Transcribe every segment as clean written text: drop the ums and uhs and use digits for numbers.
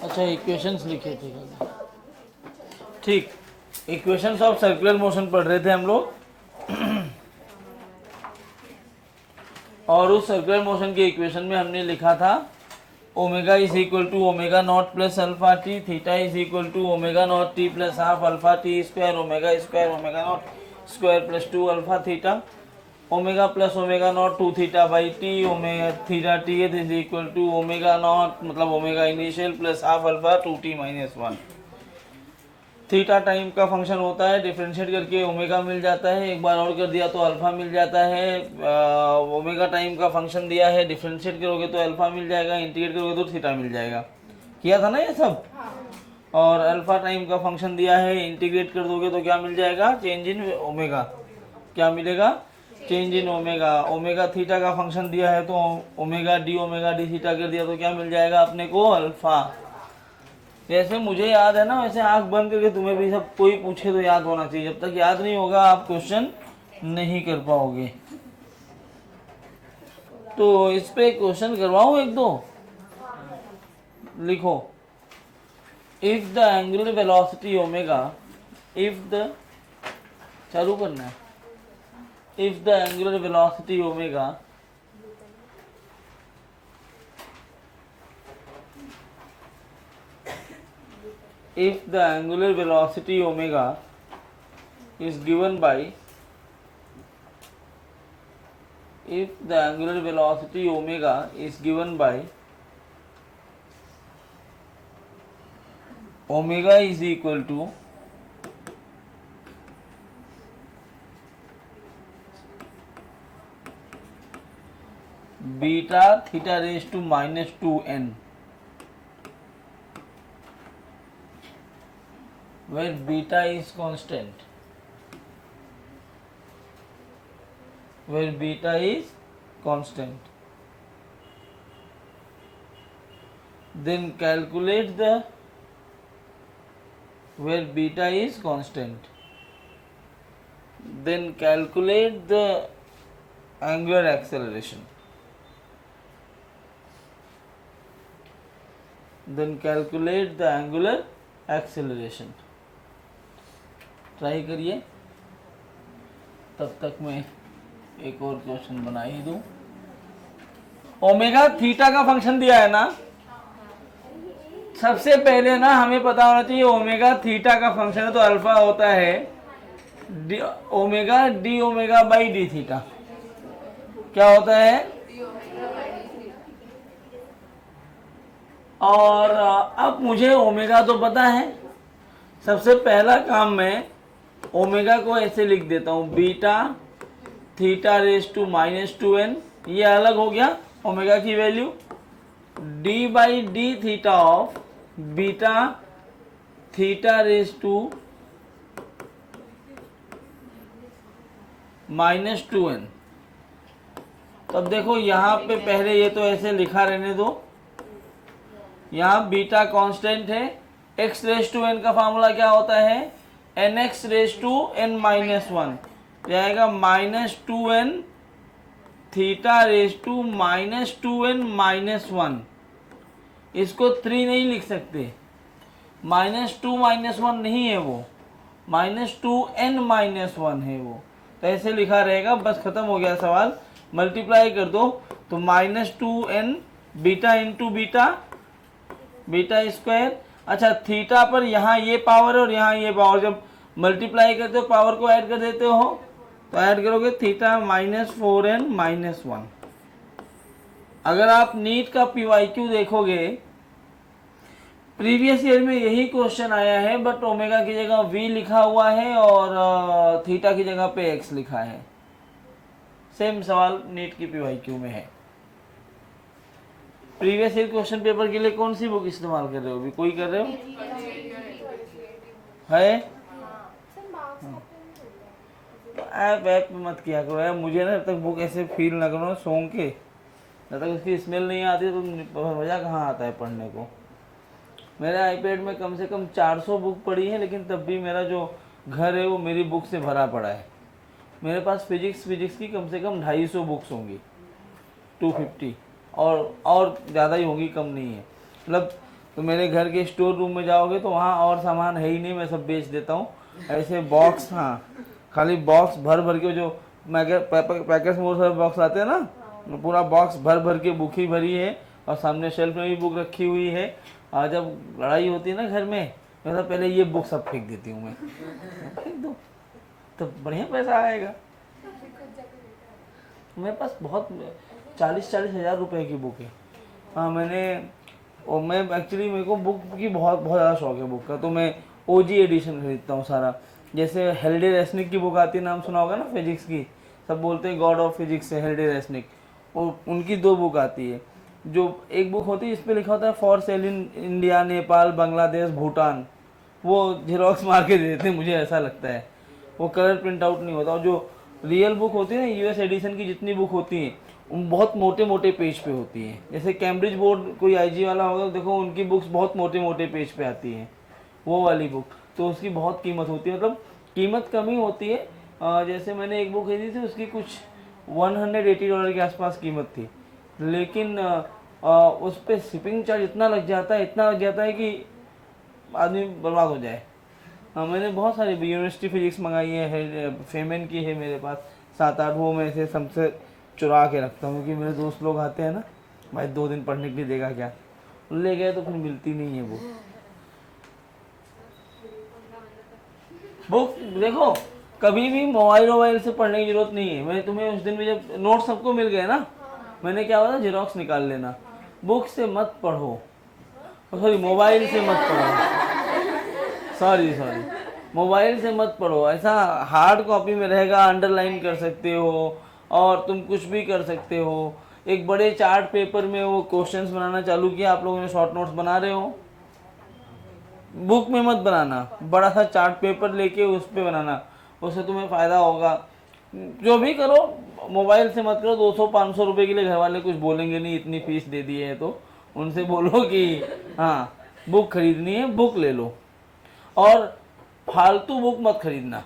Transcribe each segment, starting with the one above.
अच्छा इक्वेशंस लिखे थे कल। ठीक, इक्वेशंस ऑफ सर्कुलर मोशन पढ़ रहे थे हम लोग। और उस सर्कुलर मोशन के इक्वेशन में हमने लिखा था omega is equal to omega not plus alpha T, theta is equal to omega not T plus half alpha T square omega not square plus 2 alpha theta, omega plus omega not 2 theta by T, omega theta T is equal to omega not मतलब omega initial plus half alpha 2t minus 1। Theta time का function होता है, differentiate करके omega मिल जाता है, एक बार और कर दिया तो अल्फा मिल जाता है। ओमेगा टाइम का फंक्शन दिया है, डिफरेंशिएट करोगे तो अल्फा मिल जाएगा, इंटीग्रेट करोगे तो थीटा मिल जाएगा। किया था ना ये सब। और अल्फा टाइम का फंक्शन दिया है, इंटीग्रेट कर दोगे तो क्या मिल जाएगा, चेंज इन ओमेगा। क्या मिलेगा, change in omega. Omega theta का फंक्शन दिया है तो ओमेगा डी थीटा कर दिया तो क्या मिल जाएगा अपने को, अल्फा। जैसे मुझे याद है ना वैसे आंख बंद करके तुम्हें भी सब कोई पूछे तो याद होना चाहिए। जब तक याद नहीं होगा आप क्वेश्चन नहीं कर पाओगे। तो इस पे क्वेश्चन करवाऊं एक दो। लिखो, if the angular velocity omega, if the, चालू करना है, if the angular velocity omega if the angular velocity omega is given by, if the angular velocity omega is given by omega is equal to beta theta raised to minus 2n, where beta is constant, where beta is constant, then calculate the, where beta is constant, then calculate the angular acceleration, then calculate the angular acceleration। Try करिए, तब तक मैं एक और question बना ही दूं। Omega theta का function दिया है ना, सबसे पहले ना हमें पता होना चाहिए ओमेगा थीटा का फंक्शन है तो अल्फा होता है omega D omega by d theta. क्या होता है, और अब मुझे ओमेगा तो पता है। सबसे पहला काम मैं ओमेगा को ऐसे लिख देता हूं, beta theta raise to minus 2n, ये अलग हो गया ओमेगा की value, d by d theta of beta theta raise to minus 2n। तब देखो यहाँ पे पहले ये तो ऐसे लिखा रहने दो, यहाँ बीटा कांस्टेंट है, x रेज टू n का फार्मूला क्या होता है, nx raise to n minus 1, जाएगा minus 2n theta raise to minus 2n minus 1। इसको 3 नहीं लिख सकते, माइनस 2 माइनस 1 नहीं है वो, माइनस 2n माइनस 1 है वो। तो ऐसे लिखा रहेगा, बस खत्म हो गया सवाल। मल्टीप्लाई कर दो तो minus 2n beta into beta, beta square. अच्छा थीटा पर यहाँ ये पावर है और यहाँ ये पावर, जब मल्टीप्लाई करते हो पावर को ऐड कर देते हो तो ऐड करोगे थीटा माइनस 4n माइनस 1। अगर आप नीट का PYQ देखोगे, प्रीवियस ईयर में यही क्वेश्चन आया है, बट ओमेगा की जगह v लिखा हुआ है और थीटा की जगह पे x लिखा है। सेम सवाल नीट की PYQ में है। प्रीवियस ईयर क्वेश्चन पेपर के लिए कौन सी बुक इस्तेमाल कर रहे हो, अभी कोई कर रहे हो है? तो ऐप पे मत किया करो यार, मुझे ना जब तक बुक ऐसे फील ना करो सॉन्ग के, जब तक उसकी स्मेल नहीं आती तो मज़ा कहाँ आता है पढ़ने को। मेरे आईपैड में कम से कम 400 बुक पड़ी है, लेकिन तब भी मेरा जो घर है वो मेरी बुक से भरा पड़ा है। मेरे पास फिजिक्स की कम से कम 250 बुक्स होंगी, 250 और ज़्यादा ही होंगी, कम नहीं है। मतलब तो मेरे घर के स्टोर रूम में जाओगे तो वहाँ और सामान है ही नहीं, मैं सब बेच देता हूँ। ऐसे बॉक्स, हाँ खाली बॉक्स भर भर के, जो पैकेट्स में बहुत सारे बॉक्स आते हैं ना, पूरा बॉक्स भर भर के बुक ही भरी है, और सामने शेल्फ में भी बुक रखी हुई है। और जब लड़ाई होती है ना घर में, मैं पहले ये बुक सब फेंक देती हूँ, मैं फेंक दो तो बढ़िया पैसा आएगा। मेरे पास बहुत 40-40 हज़ार रुपए की बुक है। हाँ मैं एक्चुअली, मेरे को बुक की बहुत बहुत ज़्यादा शौक है बुक का, तो मैं ओजी एडिशन खरीदता हूँ सारा। जैसे हेल्डे रेसनिक की बुक आती है, नाम सुना होगा ना, फिजिक्स की, सब बोलते हैं गॉड ऑफ फिजिक्स है हेल्डे रेसनिक, और उनकी 2 बुक आती है। जो एक बुक होती है इस पर लिखा होता है for sale in India, Nepal, Bangladesh, Bhutan, वो जेरोक्स मार के दे देते हैं, मुझे ऐसा लगता है, वो कलर प्रिंट आउट नहीं होता। और जो रियल बुक होती है ना, यूएस एडिशन की जितनी बुक होती हैं, उन बहुत मोटे मोटे पेज पे होती हैं। जैसे कैम्ब्रिज बोर्ड कोई आईजी वाला होगा तो देखो उनकी बुक्स बहुत मोटे मोटे पेज पे आती हैं, वो वाली बुक, तो उसकी बहुत कीमत होती है, मतलब कीमत कम ही होती है। जैसे मैंने एक बुक खरीदी थी, उसकी कुछ $180 के आसपास कीमत थी, लेकिन उस पर शिपिंग चार्ज इतना लग जाता है कि आदमी बर्बाद हो जाए। मैंने बहुत सारी यूनिवर्सिटी फिजिक्स मंगाई है, फेमेन की है मेरे पास 7-8, वो मैं से सबसे चुरा के रखता हूँ, क्योंकि मेरे दोस्त लोग आते हैं ना, भाई 2 दिन पढ़ने के लिए देगा क्या, ले गए तो फिर मिलती नहीं है वो बुक। देखो कभी भी मोबाइल से पढ़ने की जरूरत नहीं है। मैं तुम्हें उस दिन भी जब नोट सबको मिल गए ना, मैंने क्या बोला, जेरोक्स निकाल लेना, बुक से मत पढ़ो, सॉरी मोबाइल से मत पढ़ो, सॉरी मोबाइल से मत पढ़ो। ऐसा हार्ड कॉपी में रहेगा, अंडरलाइन कर सकते हो और तुम कुछ भी कर सकते हो। एक बड़े चार्ट पेपर में वो क्वेश्चंस बनाना चालू किया, आप लोगों ने शॉर्ट नोट्स बना रहे हो, बुक में मत बनाना, बड़ा सा चार्ट पेपर लेके उस पर बनाना, उससे तुम्हें फ़ायदा होगा। जो भी करो मोबाइल से मत करो। 200-500 रुपये के लिए घर वाले कुछ बोलेंगे नहीं, इतनी फीस दे दी है तो उनसे बोलो कि हाँ बुक खरीदनी है, बुक ले लो। और फालतू बुक मत खरीदना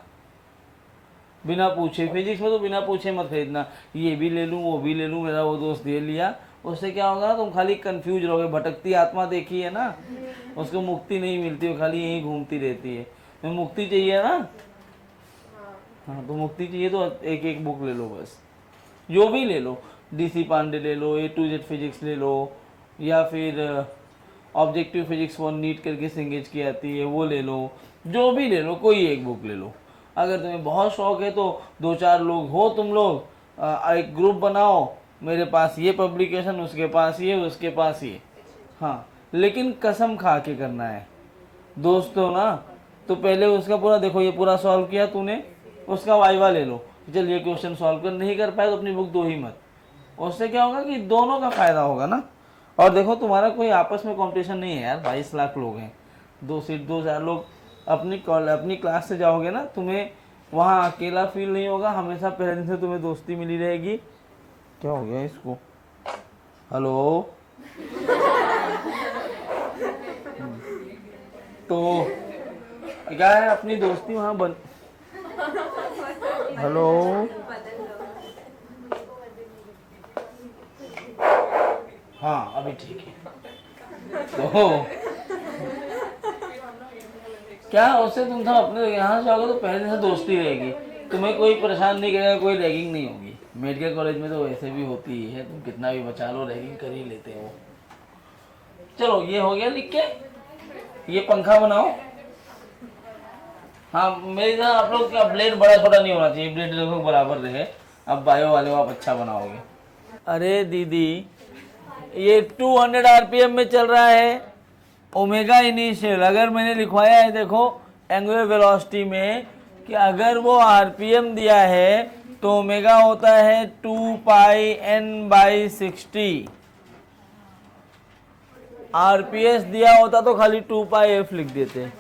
बिना पूछे, फिजिक्स में तो बिना पूछे मत खरीदना, ये भी ले लूँ वो भी ले लूँ, मेरा वो दोस्त ये लिया, उससे क्या होगा ना, तुम खाली कंफ्यूज रहोगे। भटकती आत्मा देखी है ना, उसको मुक्ति नहीं मिलती, वो खाली यहीं घूमती रहती है। तुम्हें मुक्ति चाहिए ना, हाँ तो मुक्ति चाहिए तो एक एक बुक ले लो बस, जो भी ले लो, डीसी पांडे ले लो, A to Z फिजिक्स ले लो, या फिर ऑब्जेक्टिव फिजिक्स फॉर नीट करके सिंगेज की आती है वो ले लो, जो भी ले लो, कोई एक बुक ले लो। अगर तुम्हें बहुत शौक है तो 2-4 लोग हो तुम लोग, एक ग्रुप बनाओ, मेरे पास ये पब्लिकेशन, उसके पास ये, उसके पास ये, हाँ लेकिन कसम खा के करना है दोस्तों ना। तो पहले उसका पूरा देखो, ये पूरा सॉल्व किया तूने, उसका वाइवा ले लो, चल ये क्वेश्चन सॉल्व कर, नहीं कर पाए तो अपनी बुक दो ही मत। उससे क्या होगा कि दोनों का फायदा होगा ना। और देखो तुम्हारा कोई आपस में कंपटीशन नहीं है यार, 22 लाख लोग हैं, 2 सीट 2,000 लोग। अपनी क्लास से जाओगे ना, तुम्हें वहाँ अकेला फील नहीं होगा, हमेशा पहले दिन से तुम्हें दोस्ती मिली रहेगी। क्या हो गया इसको, हेलो तो क्या है, अपनी दोस्ती वहाँ बन, हेलो हाँ अभी ठीक है। तो क्या उससे तुम सब अपने यहाँ से जाओगे तो पहले दिन से दोस्ती रहेगी, तुम्हें कोई परेशान नहीं करेगा, कोई रैगिंग नहीं होगी। मेडिकल कॉलेज में तो वैसे भी होती ही है, तुम कितना भी बचा लो रैगिंग कर ही लेते हो। चलो ये हो गया लिख के, ये पंखा बनाओ। हाँ मेरी तरह आप लोग का ब्लेड बड़ा छोटा नहीं होना चाहिए, ब्लेड लगभग बराबर रहे। अब बायो वाले को आप अच्छा बनाओगे। अरे दीदी ये 200 RPM में चल रहा है, ओमेगा इनिशियल। अगर मैंने लिखवाया है देखो एंगुलर वेलोसिटी में कि अगर वो RPM दिया है तो ओमेगा होता है 2πn/60। RPS दिया होता तो खाली 2πf लिख देते।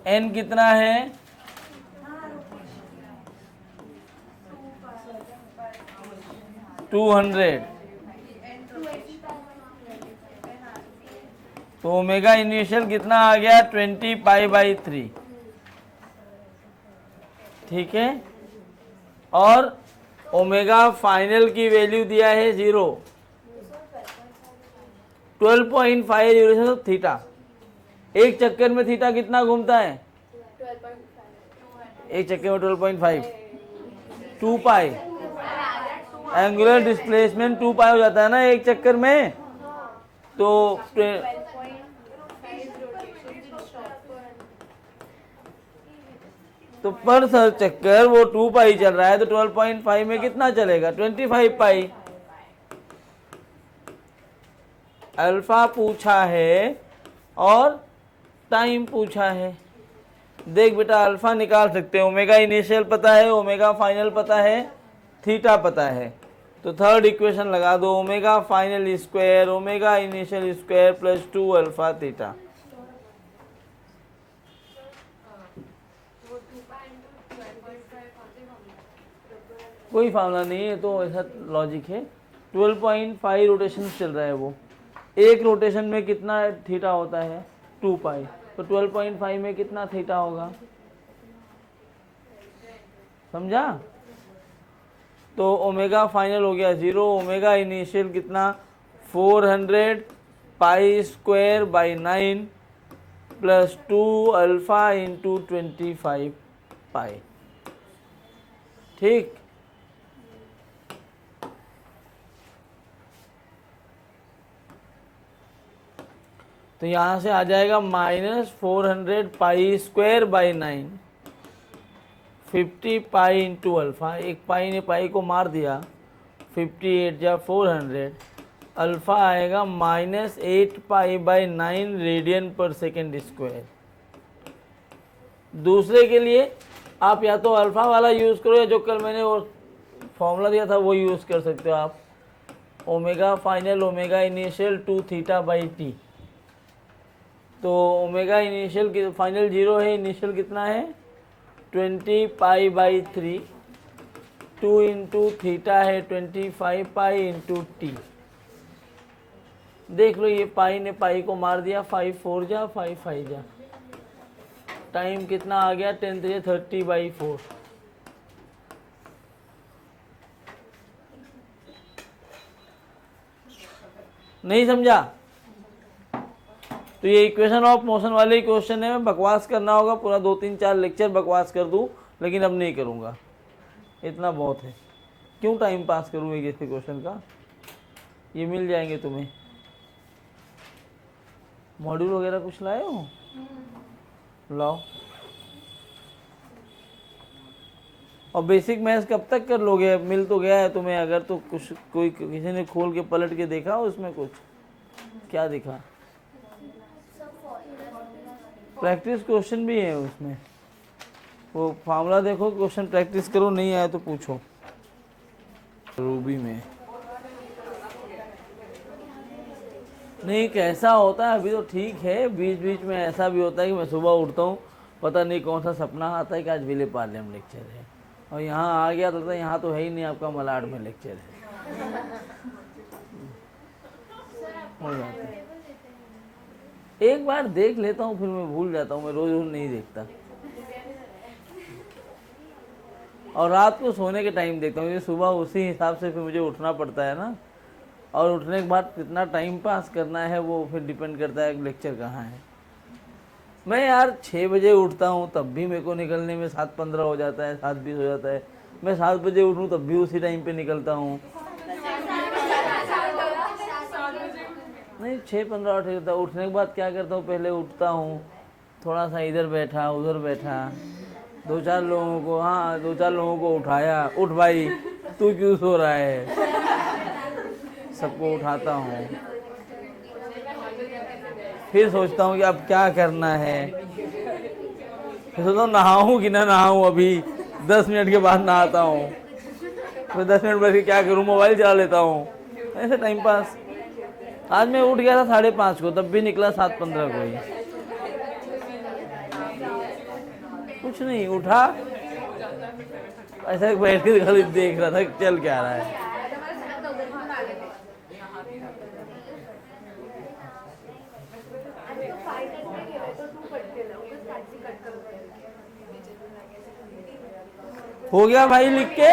n कितना है, टू 200। तो ओमेगा इनिशियल कितना आ गया, 20π/3। ठीक है, और ओमेगा फाइनल की वैल्यू दिया है 0, 12.5 ड्यूरेशन ऑफ थीटा। एक चक्कर में थीटा कितना घूमता है? एक चक्कर में 12.5, 2 पाई। एंगुलर डिस्प्लेसमेंट 2 पाई हो जाता है ना एक चक्कर में, तो पर सर चक्कर वो 2 पाई चल रहा है, तो 12.5 में कितना चलेगा? 25 पाई। अल्फा पूछा है और टाइम पूछा है। देख बेटा, अल्फा निकाल सकते हैं, ओमेगा इनिशियल पता है, ओमेगा फाइनल पता है, थीटा पता है। तो थर्ड इक्वेशन लगा दो, omega final square omega initial square plus 2 alpha theta. कोई फार्मूला नहीं है, तो ऐसा लॉजिक है। 12.5 रोटेशन चल रहा है वो, एक रोटेशन में कितना थीटा होता है? 2 पाई। तो 12.5 में कितना थीटा होगा? समझा? तो ओमेगा फाइनल हो गया 0, ओमेगा इनिशियल कितना? 400 pi square by 9 plus 2 alpha into 25 पाई। ठीक, तो यहाँ से आ जाएगा -400 pi square by 9, 50 pi into alpha. एक पाई ने पाई को मार दिया, 58 या 400, अल्फ़ा आएगा -8 पाई बाई 9 रेडियन पर सेकेंड स्क्वायर। दूसरे के लिए आप या तो अल्फ़ा वाला यूज़ करो, या जो कल मैंने वो फॉर्मूला दिया था वो यूज़ कर सकते हो आप। Omega final omega initial 2 theta by T. तो ओमेगा इनिशियल की फाइनल 0 है, इनिशियल कितना है? 20 पाई बाई 3, 2 इंटू थीटा है 25 पाई इंटू टी। देख लो, ये पाई ने पाई को मार दिया, 5 4 जा 5 5 जा। टाइम कितना आ गया? 10 3 30 बाई 4। नहीं समझा? तो ये इक्वेशन ऑफ मोशन वाले क्वेश्चन है। मैं बकवास करना होगा पूरा 2 3 4 लेक्चर बकवास कर दूं, लेकिन अब नहीं करूंगा, इतना बहुत है। क्यों टाइम पास करूँ एक ऐसे क्वेश्चन का? ये मिल जाएंगे तुम्हें। मॉड्यूल वगैरह कुछ लाए हो? लाओ। और बेसिक मैथ्स कब तक कर लोगे? मिल तो गया है तुम्हें, अगर तो कुछ कोई किसी ने खोल के पलट के देखा उसमें कुछ क्या दिखा? प्रैक्टिस क्वेश्चन भी है उसमें, वो फार्मूला देखो, क्वेश्चन प्रैक्टिस करो, नहीं आया तो पूछो। रूबी में नहीं, कैसा होता है अभी तो ठीक है, बीच बीच में ऐसा भी होता है कि मैं सुबह उठता हूँ, पता नहीं कौन सा सपना आता है कि आज विले पार्ले में लेक्चर है, और यहाँ आ गया तो यहाँ तो है ही नहीं, आपका मलाड में लेक्चर है। हो जाता है, एक बार देख लेता हूँ फिर मैं भूल जाता हूँ, मैं रोज रोज नहीं देखता। और रात को सोने के टाइम देखता हूँ, सुबह उसी हिसाब से फिर मुझे उठना पड़ता है ना, और उठने के बाद कितना टाइम पास करना है वो फिर डिपेंड करता है लेक्चर कहाँ है। मैं यार 6 बजे उठता हूँ तब भी मेरे को निकलने में 7:15 हो जाता है, 7:20 हो जाता है। मैं 7 बजे उठूँ तब भी उसी टाइम पे निकलता हूँ। नहीं, 6:15 उठ जाता। उठने के बाद क्या करता हूँ, पहले उठता हूँ, थोड़ा सा इधर बैठा उधर बैठा, 2-4 लोगों को, हाँ 2-4 लोगों को उठाया, उठ भाई तू क्यों सो रहा है, सबको उठाता हूँ। फिर सोचता हूँ कि अब क्या करना है, फिर सोचता हूँ नहाऊँ कि ना नहाऊँ, अभी 10 मिनट के बाद नहाता हूँ, फिर 10 मिनट बाद क्या करूँ, मोबाइल चला लेता हूँ, ऐसे टाइम पास। आज मैं उठ गया था 5:30 को, तब भी निकला 7:15 को ही। कुछ नहीं, उठा ऐसा बैठ के खाली देख रहा था चल क्या रहा है। हो गया भाई लिख के?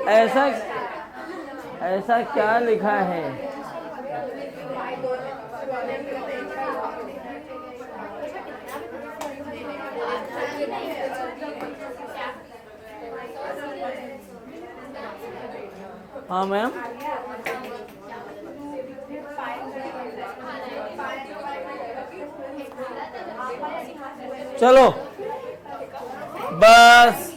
ऐसा ऐसा क्या लिखा है? हाँ मैम, चलो बस।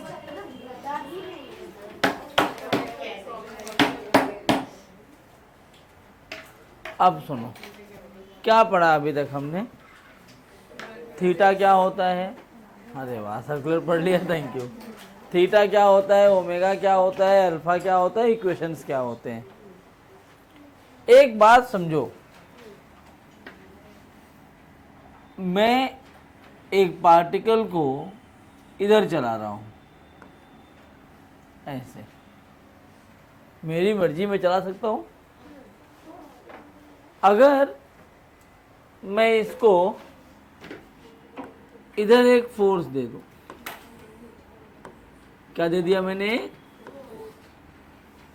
अब सुनो, क्या पढ़ा अभी तक हमने? थीटा क्या होता है? अरे वाह, सर्कुलर पढ़ लिया, थैंक यू। थीटा क्या होता है, ओमेगा क्या होता है, अल्फा क्या होता है, इक्वेशंस क्या होते हैं। एक बात समझो, मैं एक पार्टिकल को इधर चला रहा हूं, ऐसे मेरी मर्जी में चला सकता हूं। अगर मैं इसको इधर एक फोर्स दे दूं, क्या दे दिया मैंने?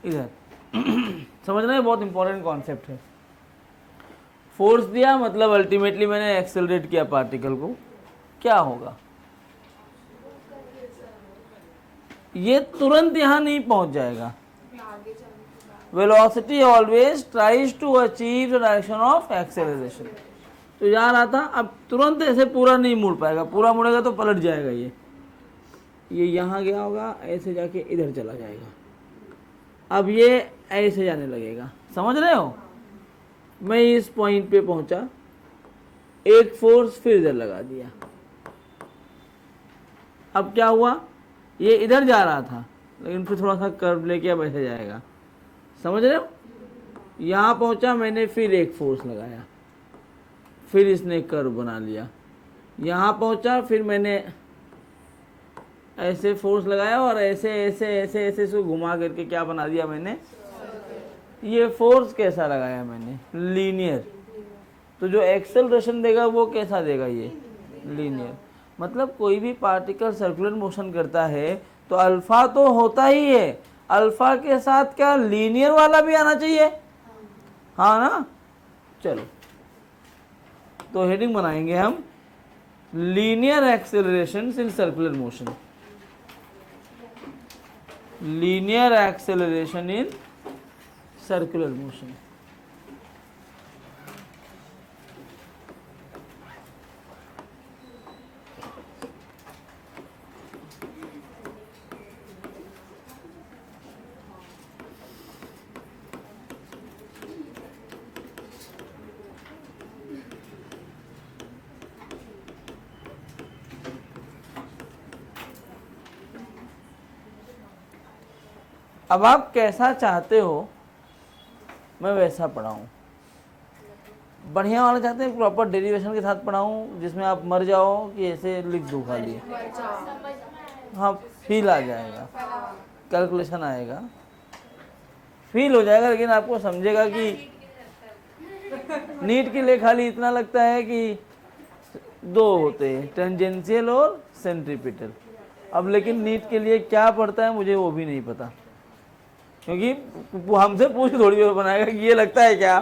इधर समझना है, बहुत इंपॉर्टेंट कॉन्सेप्ट है। फोर्स दिया मतलब अल्टीमेटली मैंने एक्सेलरेट किया पार्टिकल को। क्या होगा? ये तुरंत यहां नहीं पहुंच जाएगा। Velocity always tries to achieve the direction of acceleration. तो जा रहा था, अब तुरंत ऐसे पूरा नहीं मुड़ पाएगा, पूरा मुड़ेगा तो पलट जाएगा। ये यहाँ गया होगा, ऐसे जाके इधर चला जाएगा। अब ये ऐसे जाने लगेगा, समझ रहे हो? मैं इस पॉइंट पे पहुंचा, एक फोर्स फिर इधर लगा दिया। अब क्या हुआ? ये इधर जा रहा था, लेकिन फिर थोड़ा सा कर्व लेके अब ऐसे जाएगा, समझ रहे हो? यहाँ पहुंचा, मैंने फिर एक फोर्स लगाया, फिर इसने कर्व बना लिया। यहाँ पहुंचा, फिर मैंने ऐसे फोर्स लगाया और ऐसे ऐसे ऐसे ऐसे इसको घुमा करके क्या बना दिया मैंने? ये फोर्स कैसा लगाया मैंने? लीनियर। तो जो एक्सेलरेशन देगा वो कैसा देगा? ये लीनियर। मतलब कोई भी पार्टिकल सर्कुलर मोशन करता है तो अल्फा तो होता ही है, अल्फा के साथ क्या लीनियर वाला भी आना चाहिए? हाँ ना? चलो, तो हेडिंग बनाएंगे हम, linear acceleration in circular motion. Linear acceleration in circular motion. अब आप कैसा चाहते हो मैं वैसा पढ़ाऊँ? बढ़िया वाला चाहते हैं प्रॉपर डेरिवेशन के साथ पढ़ाऊँ, जिसमें आप मर जाओ कि ऐसे लिख दो खाली? हाँ, फील आ जाएगा, कैलकुलेशन आएगा, फील हो जाएगा, लेकिन आपको समझेगा कि नीट के लिए खाली इतना लगता है कि दो होते हैं, टेंजेंशियल और सेंट्रीपिटल। अब लेकिन नीट के लिए क्या पढ़ता है मुझे वो भी नहीं पता, क्योंकि हमसे पूछ थोड़ी और बनाएगा कि ये लगता है क्या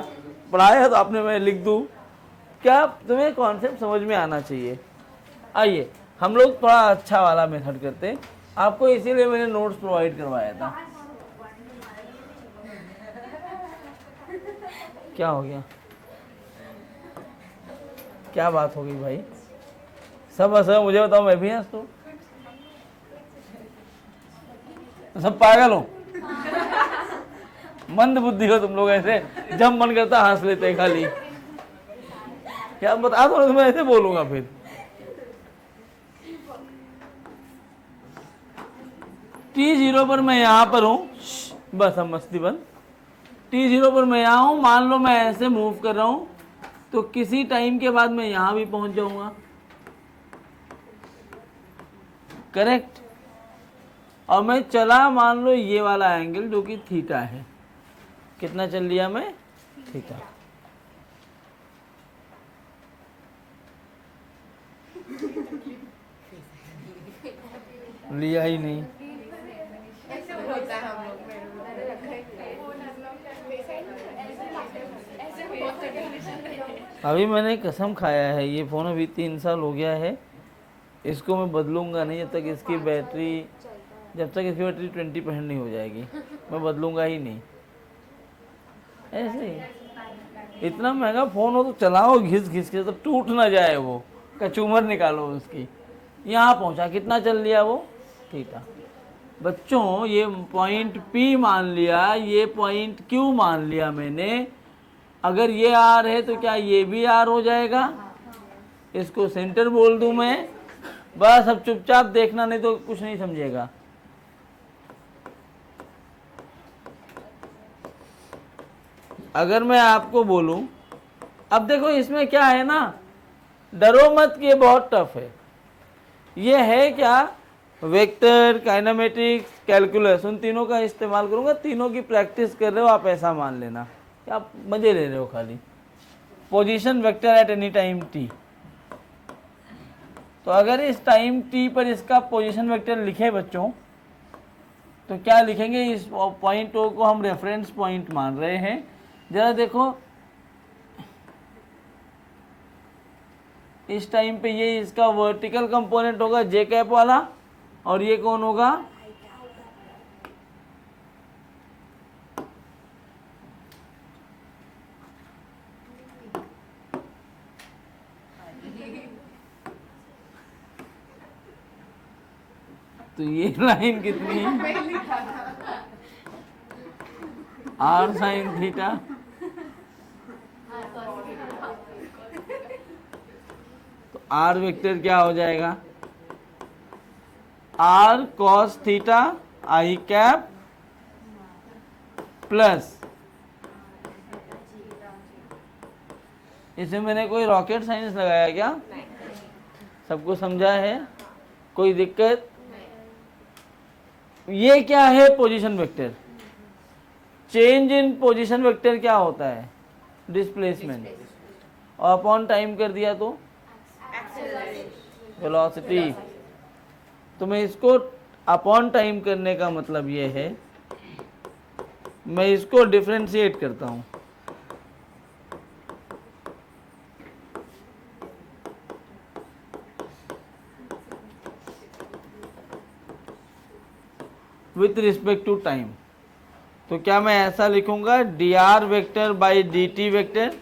पढ़ाया तो आपने, मैं लिख दूँ क्या? तुम्हें कॉन्सेप्ट समझ में आना चाहिए। आइए हम लोग थोड़ा अच्छा वाला मेथड करते हैं, आपको इसीलिए मैंने नोट्स प्रोवाइड करवाया था। क्या हो गया? क्या बात हो गई भाई? सब हंस रहे, मुझे बताओ, मैं भी हंस दूँ? सब पागल हो, मंद बुद्धि हो तुम लोग, ऐसे जब मन करता हंस लेते हैं खाली। क्या बता दो तो मैं ऐसे बोलूंगा फिर। T0 पर मैं यहाँ पर हूँ, बस हम मस्ती बंद। T0 पर मैं यहाँ हूँ, मान लो मैं ऐसे मूव कर रहा हूँ, तो किसी टाइम के बाद मैं यहाँ भी पहुँच जाऊँगा, करेक्ट? और मैं चला मान लो ये वाला एंगल जो कि थीटा है, कितना चल लिया मैं? थीटा। लिया ही नहीं। ऐसे होता है हम लोग में। अभी मैंने कसम खाया है, ये फ़ोन अभी 3 साल हो गया है, इसको मैं बदलूंगा नहीं जब तक इसकी बैटरी 20% नहीं हो जाएगी, मैं बदलूंगा ही नहीं। ऐसे ही इतना महंगा फ़ोन हो तो चलाओ घिस घिस के, तो टूट ना जाए, वो कचूमर निकालो उसकी। यहाँ पहुँचा, कितना चल लिया वो थीटा। बच्चों ये पॉइंट P मान लिया, ये पॉइंट Q मान लिया मैंने। अगर ये R है तो क्या ये भी R हो जाएगा? इसको सेंटर बोल दूं मैं, बस अब चुपचाप देखना, नहीं तो कुछ नहीं समझेगा। अगर मैं आपको बोलूं, अब देखो इसमें क्या है ना, डरो मत कि ये बहुत टफ है। ये है क्या, वेक्टर, काइनेमेटिक्स, कैलकुलस, उन तीनों का इस्तेमाल करूंगा। तीनों की प्रैक्टिस कर रहे हो आप, ऐसा मान लेना कि आप मजे ले रहे हो खाली। Position vector at any time t, तो अगर इस टाइम t पर इसका पोजीशन वेक्टर लिखे बच्चों, तो क्या लिखेंगे? इस पॉइंट O को हम रेफरेंस पॉइंट मान रहे हैं। जरा देखो, इस टाइम पे ये इसका वर्टिकल कंपोनेंट होगा जे कैप वाला, और ये कौन होगा? तो ये लाइन कितनी? R साइन थीटा, तो R वेक्टर क्या हो जाएगा? R cos theta I cap plus, इसमें मैंने कोई रॉकेट साइंस लगाया क्या? सबको समझा है? कोई दिक्कत? ये क्या है? Position vector. Change in position vector क्या होता है? डिस्प्लेसमेंट। और अपॉन टाइम कर दिया तो वेलोसिटी। तो मैं इसको अपॉन टाइम करने का मतलब ये है, मैं इसको डिफरेंशिएट करता हूं। With respect to time. तो क्या मैं ऐसा लिखूंगा, dr vector by dt vector,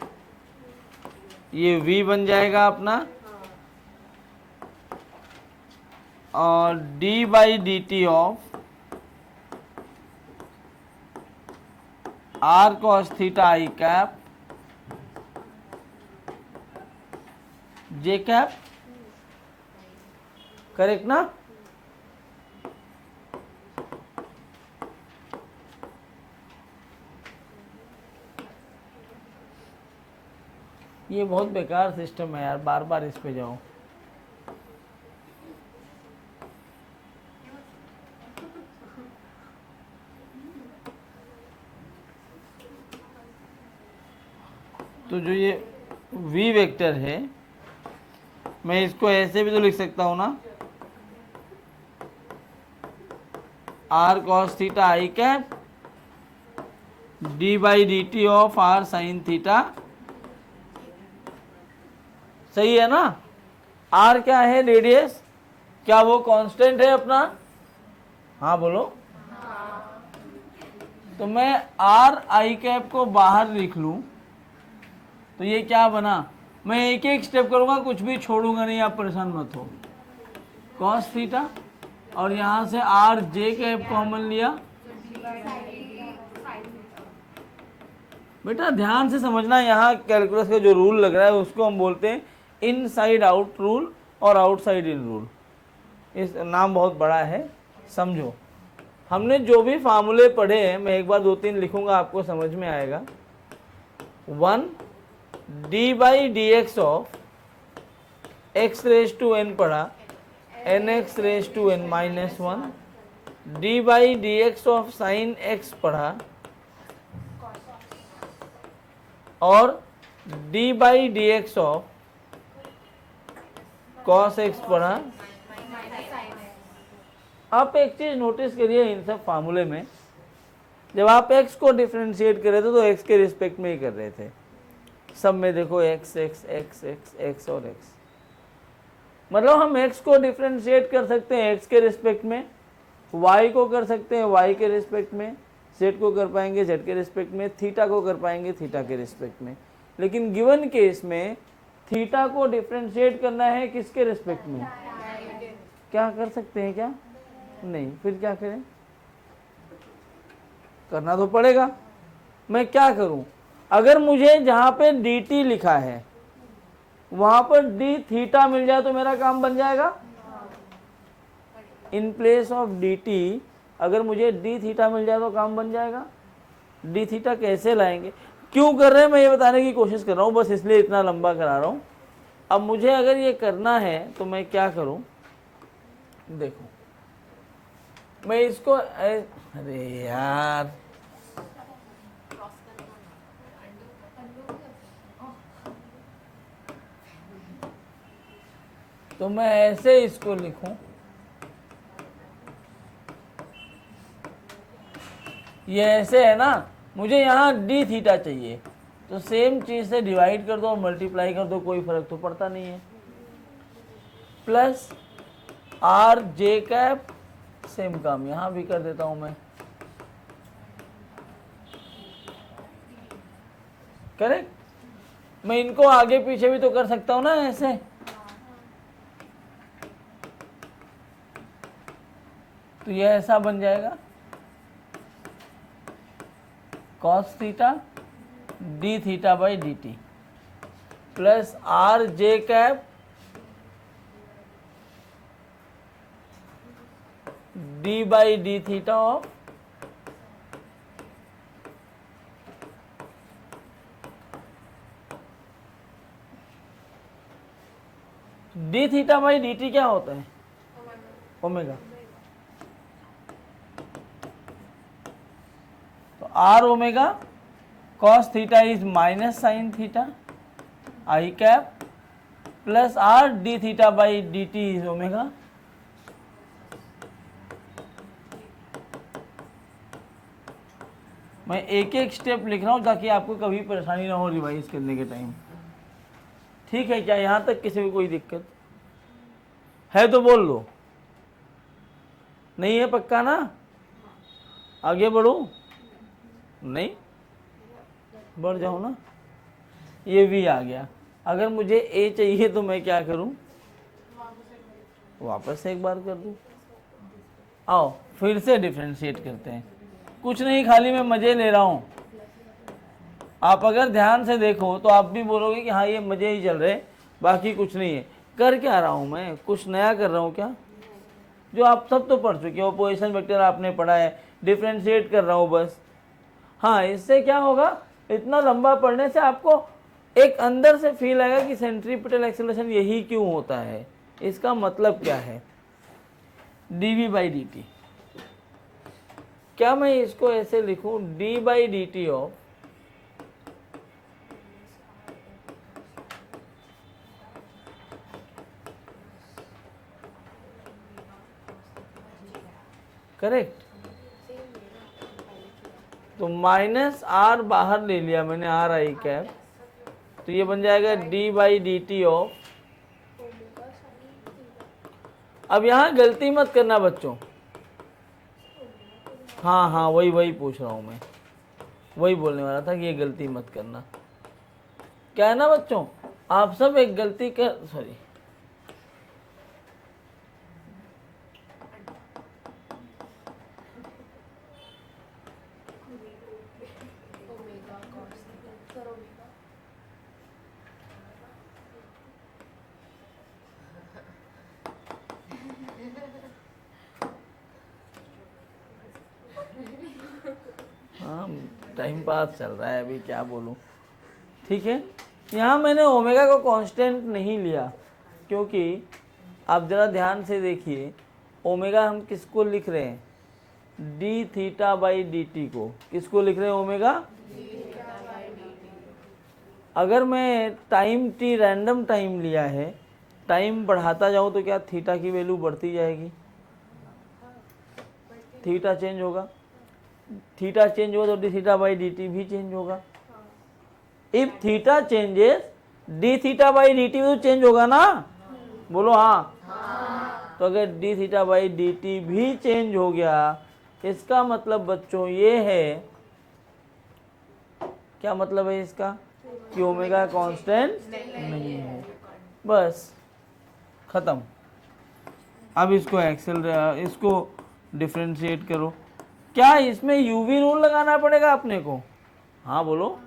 ये v बन जाएगा अपना, और d by dt of r cos theta i cap j cap, correct ना? ये बहुत बेकार सिस्टम है यार, बार बार इस पे जाओ। तो जो ये v वेक्टर है, मैं इसको ऐसे भी तो लिख सकता हूं ना, r cos theta i cap d by d T of r sine theta. सही है ना? r क्या है? रेडियस। क्या वो कांस्टेंट है अपना? हाँ बोलो। तो मैं r i कैप को बाहर लिख लूं, तो ये क्या बना? मैं एक एक स्टेप करूंगा, कुछ भी छोड़ूंगा नहीं, आप परेशान मत हो। cos थीटा, और यहां से r j कैप कॉमन लिया। बेटा ध्यान से समझना, यहाँ कैलकुलस का जो रूल लग रहा है उसको हम बोलते हैं इनसाइड आउट रूल और आउटसाइड इन रूल। इस नाम बहुत बड़ा है, समझो। हमने जो भी फार्मूले पढ़े हैं, मैं एक बार 2-3 लिखूंगा, आपको समझ में आएगा। 1 d by d x of x raise to n पढ़ा, nx raise to n minus 1, d by d x of sine x पढ़ा, और d by d x of cos x पढ़ा। आप एक चीज नोटिस करिए इन सब फार्मूले में, जब आप x को डिफरेंशिएट कर रहे थे तो x के रिस्पेक्ट में ही कर रहे थे। सब में देखो x x x x x और x, मतलब हम x को डिफ्रेंशिएट कर सकते हैं x के रिस्पेक्ट में, y को कर सकते हैं y के रिस्पेक्ट में, z को कर पाएंगे z के रिस्पेक्ट में, थीटा को कर पाएंगे थीटा के रिस्पेक्ट में। लेकिन गिवन केस में थीटा को डिफ्रेंशिएट करना है किसके रिस्पेक्ट में? क्या कर सकते हैं क्या? नहीं, फिर क्या करें? करना तो पड़ेगा। मैं क्या करूं? अगर मुझे जहां पे dt लिखा है वहां पर d थीटा मिल जाए तो मेरा काम बन जाएगा। इन प्लेस ऑफ dt अगर मुझे d थीटा मिल जाए तो काम बन जाएगा। d थीटा कैसे लाएंगे, क्यों कर रहे हैं, मैं ये बताने की कोशिश कर रहा हूँ, बस इसलिए इतना लंबा करा रहा हूँ। अब मुझे अगर ये करना है तो मैं क्या करूँ, देखो मैं इसको अरे यार, तो मैं ऐसे इसको लिखूं, ये ऐसे है ना, मुझे यहाँ डी थीटा चाहिए, तो सेम चीज़ से डिवाइड कर दो और मल्टीप्लाई कर दो, कोई फर्क तो पड़ता नहीं है। Plus r j cap, same काम यहाँ भी कर देता हूँ मैं, करेक्ट। मैं इनको आगे पीछे भी तो कर सकता हूँ ना ऐसे, तो ये ऐसा बन जाएगा cos theta d theta by d t plus r j cap d by d theta of d theta by d t क्या होता है? ओमेगा। तो r omega cos theta is minus sine theta I cap plus r d theta by d t is omega. मैं एक एक step लिख रहा हूं ताकि आपको कभी परेशानी ना हो रिवाइज करने के टाइम। ठीक है क्या? यहां तक किसी को कोई दिक्कत है तो बोल लो, नहीं है पक्का ना? आगे बढ़ो, नहीं बढ़ जाओ ना। ये भी आ गया। अगर मुझे ए चाहिए तो मैं क्या करूं? वापस से एक बार कर दूं। आओ फिर से डिफरेंशिएट करते हैं। कुछ नहीं, खाली मैं मजे ले रहा हूं। आप अगर ध्यान से देखो तो आप भी बोलोगे कि हाँ ये मजे ही चल रहे, बाकी कुछ नहीं है। कर क्या रहा हूं मैं? कुछ नया कर रहा हूं क्या? जो आप सब तो पढ़ चुके हो, पोजीशन वेक्टर आपने पढ़ा है, डिफरेंशिएट कर रहा हूं बस। हाँ, इससे क्या होगा, इतना लंबा पढ़ने से आपको एक अंदर से फील आएगा कि सेंट्रीपिटल एक्सेलरेशन यही क्यों होता है, इसका मतलब क्या है। dv बाई डी टी, क्या मैं इसको ऐसे लिखूं, d by d T of correct. तो माइनस आर बाहर ले लिया मैंने, आर आई कैप, तो ये बन जाएगा d by d T of. अब यहां गलती मत करना बच्चों, हाँ हाँ वही पूछ रहा हूं मैं, वही बोलने वाला था कि ये गलती मत करना। क्या है ना बच्चों, आप सब एक गलती कर, सॉरी हाँ टाइम पास चल रहा है अभी, क्या बोलूँ। ठीक है, यहाँ मैंने ओमेगा को कांस्टेंट नहीं लिया, क्योंकि आप ज़रा ध्यान से देखिए, ओमेगा हम किसको लिख रहे हैं, D theta by d T को। किसको लिख रहे हैं ओमेगा? अगर मैं टाइम टी रैंडम टाइम लिया है, टाइम बढ़ाता जाऊँ तो क्या थीटा की वैल्यू बढ़ती जाएगी? थीटा चेंज होगा, थीटा चेंज होगा तो D theta by d T भी चेंज होगा। If theta changes D theta by d T तो चेंज होगा ना, बोलो हाँ। तो अगर D theta by d T भी चेंज हो गया, इसका मतलब बच्चों ये है, क्या मतलब है इसका, कि ओमेगा कांस्टेंट नहीं है। बस खत्म। अब इसको इसको डिफरेंशिएट करो। क्या इसमें यूवी रूल लगाना पड़ेगा अपने को? हाँ बोलो,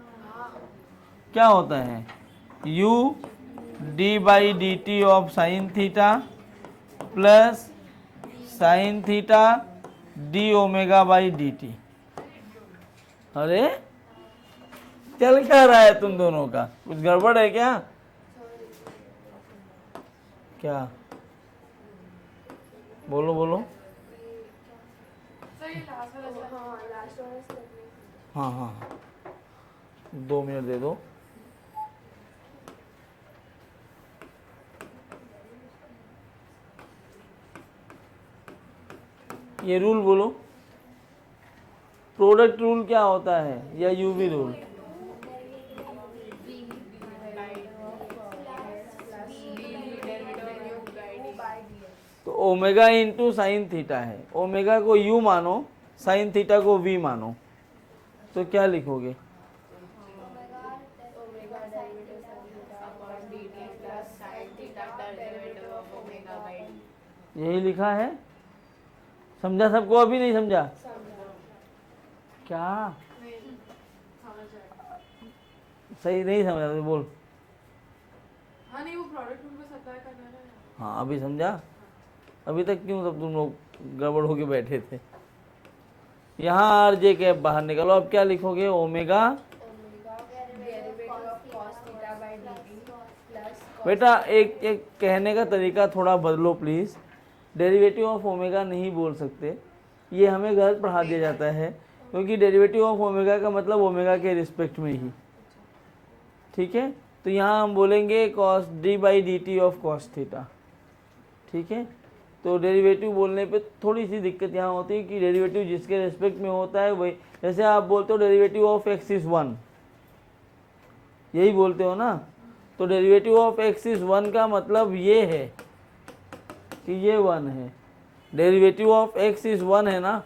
क्या होता है, u D by d T of sine theta plus sine theta D omega by d T. अरे चल क्या रहा है तुम दोनों का, कुछ गड़बड़ है क्या? क्या बोलो बोलो। हाँ हाँ 2 मिनट दे दो। ये रूल बोलो, प्रोडक्ट रूल क्या होता है या यूवी रूल? तो ओमेगा इंटू साइन थीटा है, ओमेगा को यू मानो, साइन थीटा को वी मानो, तो क्या लिखोगे? यही लिखा है, समझा सबको? अभी नहीं समझा क्या? सही नहीं समझा तो बोल। हाँ नहीं, वो प्रोडक्ट रूल को सप्लाई करना है। हाँ अभी समझा? अभी तक क्यों सब तुम लोग गड़बड़ होके बैठे थे? यहाँ आर जे कैप बाहर निकलो। अब क्या लिखोगे? ओमेगा बेटा एक एक कहने का तरीका थोड़ा बदलो प्लीज़। डेरिवेटिव ऑफ ओमेगा नहीं बोल सकते, ये हमें गलत पढ़ा दिया जाता है, क्योंकि डेरिवेटिव ऑफ ओमेगा का मतलब ओमेगा के रिस्पेक्ट में ही, ठीक है? तो यहाँ हम बोलेंगे cos D by d T of cos theta, ठीक है? तो डेरिवेटिव बोलने पे थोड़ी सी दिक्कत यहाँ होती है कि डेरिवेटिव जिसके रिस्पेक्ट में होता है वही, जैसे आप बोलते हो डेरिवेटिव ऑफ एक्स इज़ 1, यही बोलते हो ना? तो डेरिवेटिव ऑफ एक्स इज़ 1 का मतलब ये है कि ये 1 है। डेरिवेटिव ऑफ एक्स इज़ 1 है ना,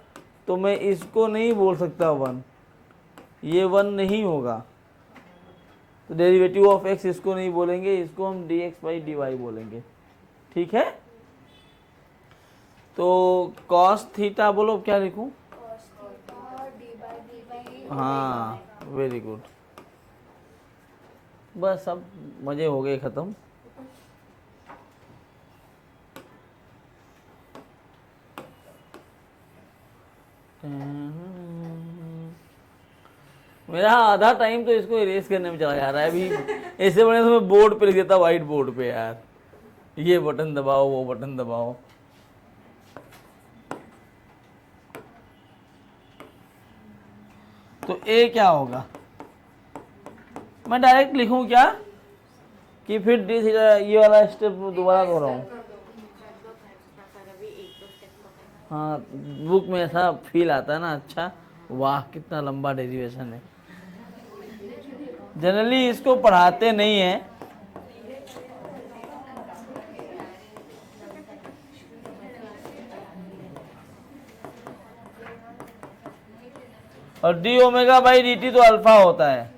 तो मैं इसको नहीं बोल सकता 1, ये 1 नहीं होगा। तो डेरिवेटिव ऑफ एक्स इसको नहीं बोलेंगे, इसको हम d x by d y बोलेंगे, ठीक है? तो कॉस थीटा बोलो, क्या लिखूं? हाँ वेरी गुड। बस सब मज़े हो गए ख़त्म। मेरा आधा टाइम तो इसको इरेज करने में चला जा रहा है। अभी ऐसे बने तो मैं बोर्ड पे लिख देता, वाइट बोर्ड पे यार, ये बटन दबाओ वो बटन दबाओ। तो ए क्या होगा? मैं डायरेक्ट लिखूं क्या कि फिर डी थीटा ये वाला स्टेप दोबारा दोहराऊं? हाँ बुक में ऐसा फील आता है ना, अच्छा वाह कितना लंबा डेरिवेशन है। जनरली इसको पढ़ाते नहीं है, और D omega by d T तो अल्फा होता है,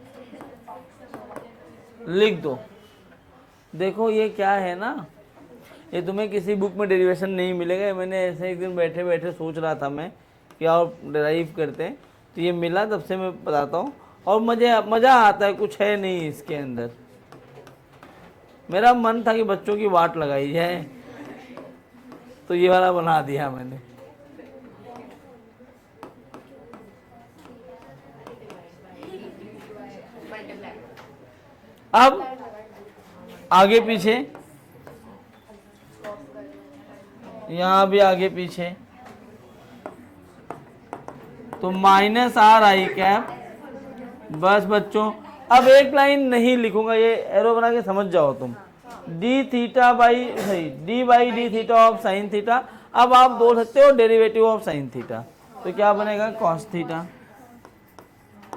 लिख दो। देखो ये क्या है ना, ये तुम्हें किसी बुक में डेरिवेशन नहीं मिलेगा। मैंने ऐसे एक दिन बैठे बैठे सोच रहा था मैं कि और डेराइव करते हैं, तो ये मिला, तब से मैं बताता हूँ, और मज़ा आता है, कुछ है नहीं इसके अंदर। मेरा मन था कि बच्चों की वाट लगाई जाए, तो ये वाला बना दिया मैंने। अब आगे पीछे, यहाँ भी आगे पीछे, तो माइनस आर आई कैप। बस बच्चों अब एक लाइन नहीं लिखूंगा, ये एरो बना के समझ जाओ तुम। डी थीटा बाई सही D by d theta of sine theta. अब आप बोल सकते हो डेरिवेटिव ऑफ साइन थीटा, तो क्या बनेगा? कॉस थीटा,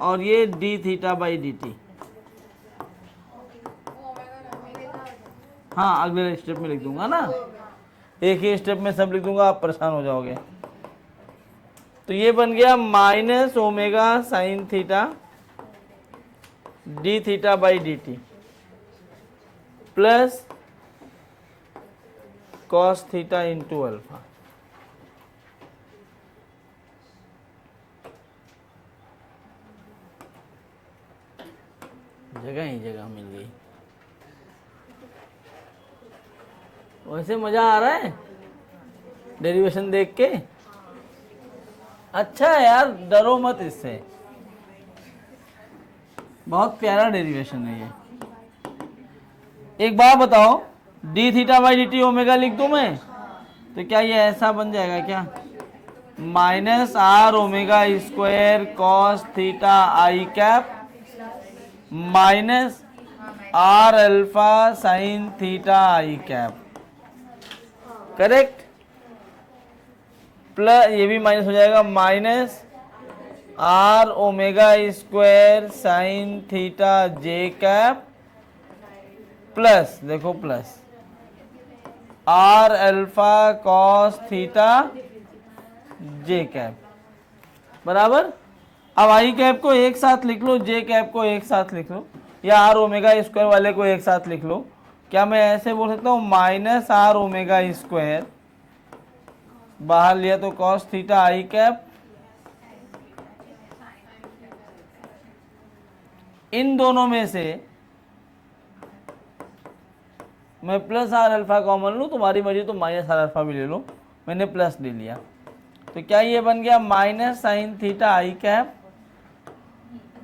और ये D theta by d T. हाँ अगले स्टेप में लिख दूंगा ना, एक ही स्टेप में सब लिख दूंगा, आप परेशान हो जाओगे। तो ये बन गया minus omega sine theta d theta by d t plus cos theta into alpha. जगह ही जगह मिल गई। वैसे मजा आ रहा है डेरिवेशन देख के? अच्छा है यार, डरो मत इससे, बहुत प्यारा डेरिवेशन है ये। एक बात बताओ, D theta by d T omega लिख दूं मैं, तो क्या ये ऐसा बन जाएगा क्या? Minus R omega square cos theta आई cap minus R alpha sine theta आई कैप, करेक्ट? प्लस ये भी माइनस हो जाएगा, minus R omega square sine theta J cap plus, देखो plus R alpha cos theta J cap बराबर। अब आई cap को एक साथ लिख लो, जे कैप को एक साथ लिख लो, या आर ओमेगा स्क्वायर वाले को एक साथ लिख लो। क्या मैं ऐसे बोल सकता हूँ, माइनस आर ओमेगा स्क्वायर, बाहर लिया तो कॉस थीटा आई कैप, इन दोनों में से मैं प्लस आर अल्फा कॉमन लूँ, तुम्हारी मर्जी तो माइनस आर अल्फा भी ले लो, मैंने प्लस ले लिया। तो क्या ये बन गया माइनस साइन थीटा आई कैप,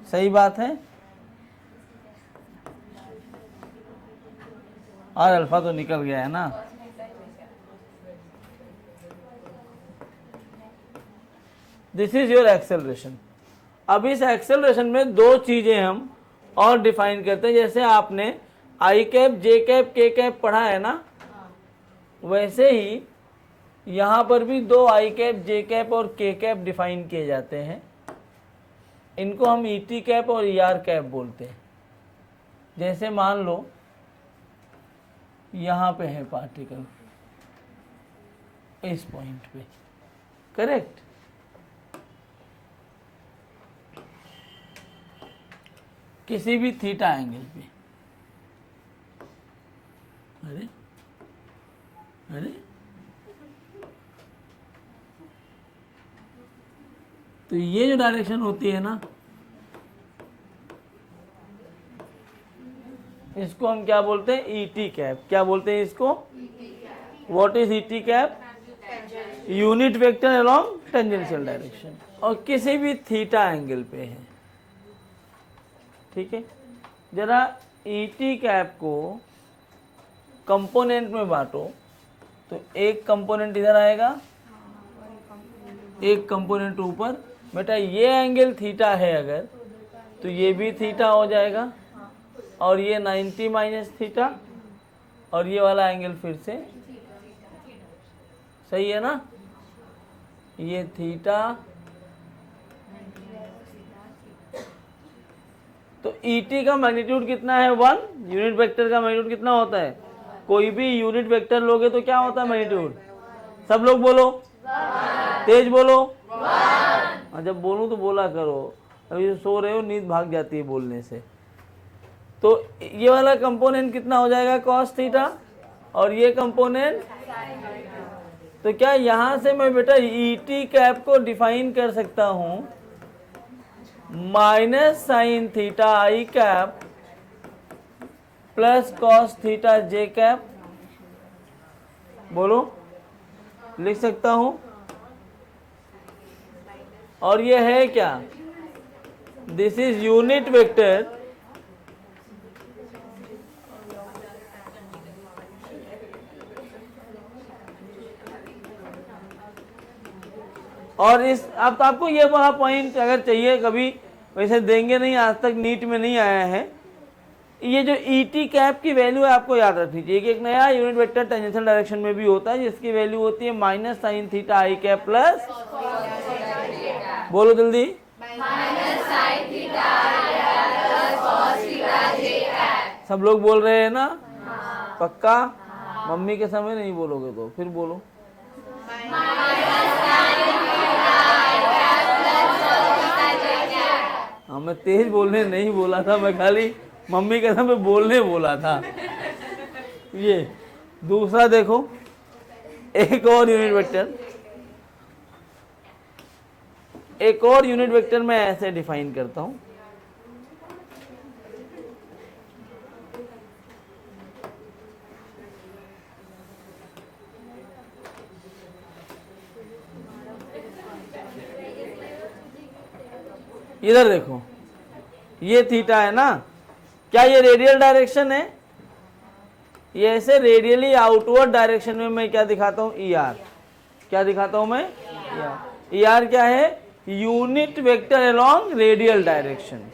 सही बात है? आर अल्फा तो निकल गया है ना। This is your acceleration. अब इस एक्सेलरेशन में दो चीजें हम और डिफाइन करते हैं, जैसे आपने आई कैप जे कैप के कैप पढ़ा है ना, वैसे ही यहाँ पर भी दो आई कैप जे कैप और के कैप डिफाइन किए जाते हैं। इनको हम ई टी कैप और ई आर कैप बोलते हैं। जैसे मान लो यहाँ पे है पार्टिकल, इस पॉइंट पे, करेक्ट? किसी भी थीटा एंगल पे, अरे अरे तो ये जो डायरेक्शन होती है ना, इसको हम क्या बोलते हैं? E T cap. क्या बोलते हैं इसको? What is E T cap? Unit vector along tangential direction, और किसी भी थीटा एंगल पे है, ठीक है? जरा ई टी कैप को कंपोनेंट में बांटो, तो एक कंपोनेंट इधर आएगा, एक कंपोनेंट ऊपर। बेटा ये एंगल थीटा है अगर, तो ये भी थीटा हो जाएगा, और ये 90 माइनस थीटा, और ये वाला एंगल फिर से सही है ना, ये थीटा। तो ई टी का मैग्नीट्यूड कितना है? 1। यूनिट वेक्टर का मैग्नीट्यूड कितना होता है? कोई भी यूनिट वेक्टर लोगे तो क्या होता है मैग्नीट्यूड? सब लोग बोलो, तेज बोलो। जब बोलूं तो बोला करो, अभी सो रहे हो, नींद भाग जाती है बोलने से। तो ये वाला कंपोनेंट कितना हो जाएगा? कॉस थीटा, और ये कंपोनेंट, तो क्या यहां से मैं बेटा ई टी कैप को डिफाइन कर सकता हूं माइनस साइन थीटा आई cap plus cos theta J cap? बोलो, लिख सकता हूं। और ये है क्या? दिस इज यूनिट वेक्टर और इस, अब तो आपको ये वाला पॉइंट अगर चाहिए, कभी वैसे देंगे नहीं, आज तक नीट में नहीं आया है। ये जो ई टी कैप की वैल्यू है आपको याद रखनी चाहिए कि एक नया यूनिट वेक्टर टेंजेंशियल डायरेक्शन में भी होता है, जिसकी वैल्यू होती है माइनस साइन थीटा आई कैप प्लस, बोलो जल्दी, सब लोग बोल रहे हैं ना? पक्का? मम्मी के समय नहीं बोलोगे तो फिर बोलो। हाँ, मैं तेज बोलने नहीं बोला था, मैं खाली मम्मी के समय बोलने बोला था। ये दूसरा देखो, एक और यूनिट वेक्टर, एक और यूनिट वेक्टर मैं ऐसे डिफाइन करता हूं। इधर देखो, ये थीटा है ना, क्या ये रेडियल डायरेक्शन है? ये ऐसे रेडियली आउटवर्ड डायरेक्शन में मैं क्या दिखाता हूं? E R. क्या दिखाता हूं मैं? ई आर क्या है? Unit vector along radial direction.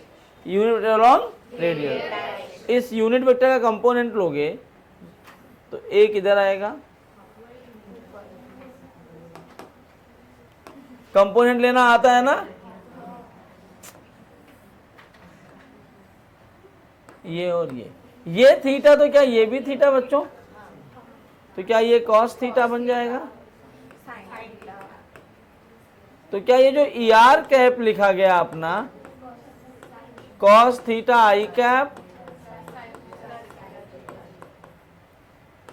Unit vector along radial. इस यूनिट वेक्टर का कंपोनेंट लोगे तो एक इधर आएगा, कंपोनेंट लेना आता है ना, ये और ये थीटा, तो क्या ये भी थीटा बच्चों? तो क्या ये कॉस थीटा बन जाएगा? तो क्या ये जो ई आर कैप लिखा गया अपना, cos theta I cap,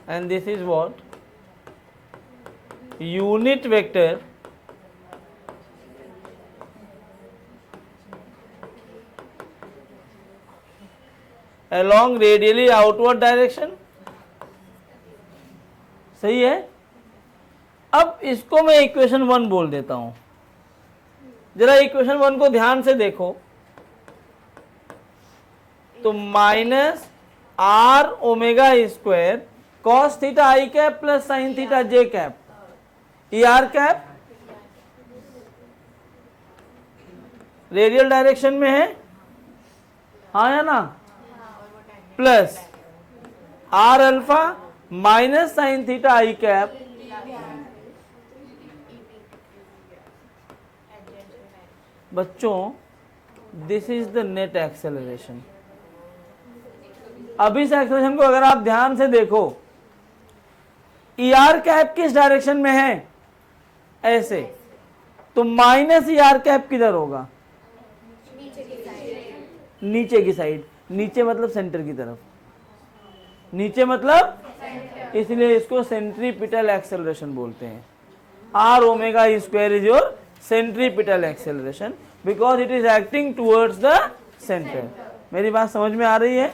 and this is what? Unit vector along radially outward direction. सही है। अब इसको मैं इक्वेशन 1 बोल देता हूं। जरा इक्वेशन 1 को ध्यान से देखो, तो minus R omega square cos theta आई cap plus sine theta J cap, E R cap radial direction में है, हाँ या ना, plus R alpha minus sine theta आई कैप बच्चों, this is the net acceleration. अब इस एक्सेलरेशन को अगर आप ध्यान से देखो, ई आर कैप किस डायरेक्शन में है? ऐसे, तो माइनस ई आर कैप किधर होगा? नीचे की साइड। नीचे मतलब सेंटर की तरफ, नीचे मतलब, इसलिए इसको सेंट्रीपिटल एक्सेलरेशन बोलते हैं। R omega square is your centripetal acceleration because it is acting towards the centre. मेरी बात समझ में आ रही है?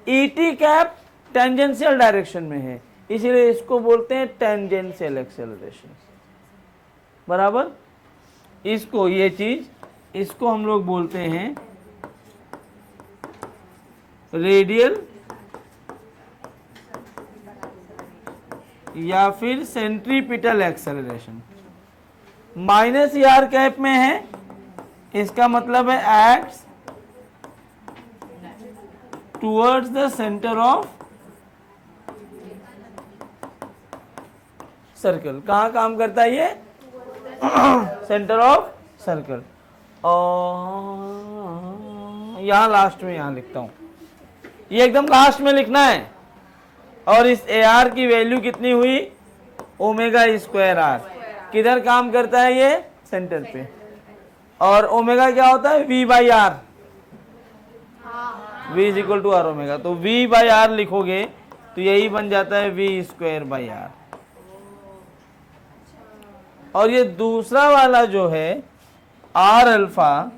ईटी कैप टेंजेंशियल डायरेक्शन में है, इसीलिए इसको बोलते हैं टेंजेंशियल एक्सेलरेशन। बराबर? इसको, ये चीज, इसको हम लोग बोलते हैं रेडियल या फिर सेंट्रीपिटल एक्सेलरेशन। माइनस ई आर कैप में है, इसका मतलब है acts towards the centre of circle. कहाँ काम करता है ये? Centre of circle. और यहां लास्ट में, यहां लिखता हूं, ये एकदम लास्ट में लिखना है। और इस ए आर की वैल्यू कितनी हुई? Omega square r. किधर काम करता है ये? सेंटर पे। और ओमेगा क्या होता है? V by r. V is equal to r omega. तो वी बाई आर लिखोगे तो यही बन जाता है वी स्क्वायर बाई आर। और ये दूसरा वाला जो है आर अल्फा,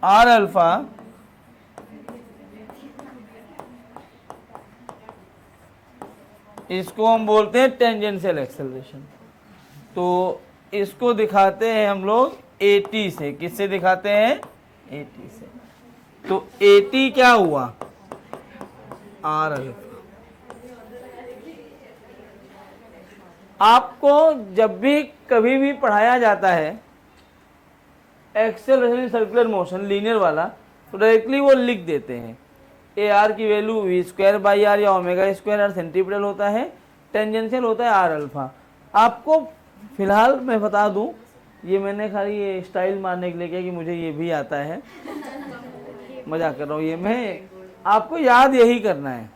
आर अल्फा इसको हम बोलते हैं टेंजेंशियल एक्सेलरेशन। तो इसको दिखाते हैं हम लोग एटी से। किससे दिखाते हैं? एटी से। तो एटी क्या हुआ? R alpha. आपको जब भी कभी भी पढ़ाया जाता है एक्सेलरेशन सर्कुलर मोशन लीनियर वाला, तो डायरेक्टली वो लिख देते हैं ए आर की value v square by r या ओमेगा स्क्वायर आर सेंट्रीपिटल होता है, टेंजेंशियल होता है आर अल्फा। आपको फिलहाल मैं बता दूं, ये मैंने खाली ये स्टाइल मारने के लिए किया कि मुझे ये भी आता है, मजाक कर रहा हूँ। ये मैं आपको याद यही करना है,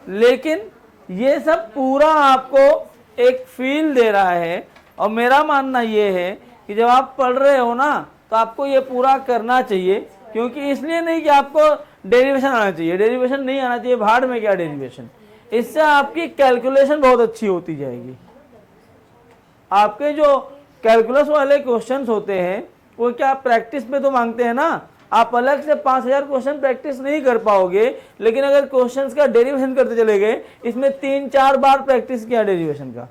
लेकिन ये सब पूरा आपको एक फील दे रहा है। और मेरा मानना ये है कि जब आप पढ़ रहे हो ना तो आपको ये पूरा करना चाहिए, क्योंकि इसलिए नहीं कि आपको डेरिवेशन आना चाहिए, डेरिवेशन नहीं आना चाहिए, भाड़ में क्या डेरिवेशन, इससे आपकी कैलकुलेशन बहुत अच्छी होती जाएगी। आपके जो कैलकुलस वाले क्वेश्चंस होते हैं वो क्या प्रैक्टिस पे तो मांगते हैं ना, आप अलग से 5000 क्वेश्चन प्रैक्टिस नहीं कर पाओगे, लेकिन अगर क्वेश्चंस का डेरिवेशन करते चले गए, इसमें 3-4 बार प्रैक्टिस किया डेरिवेशन का,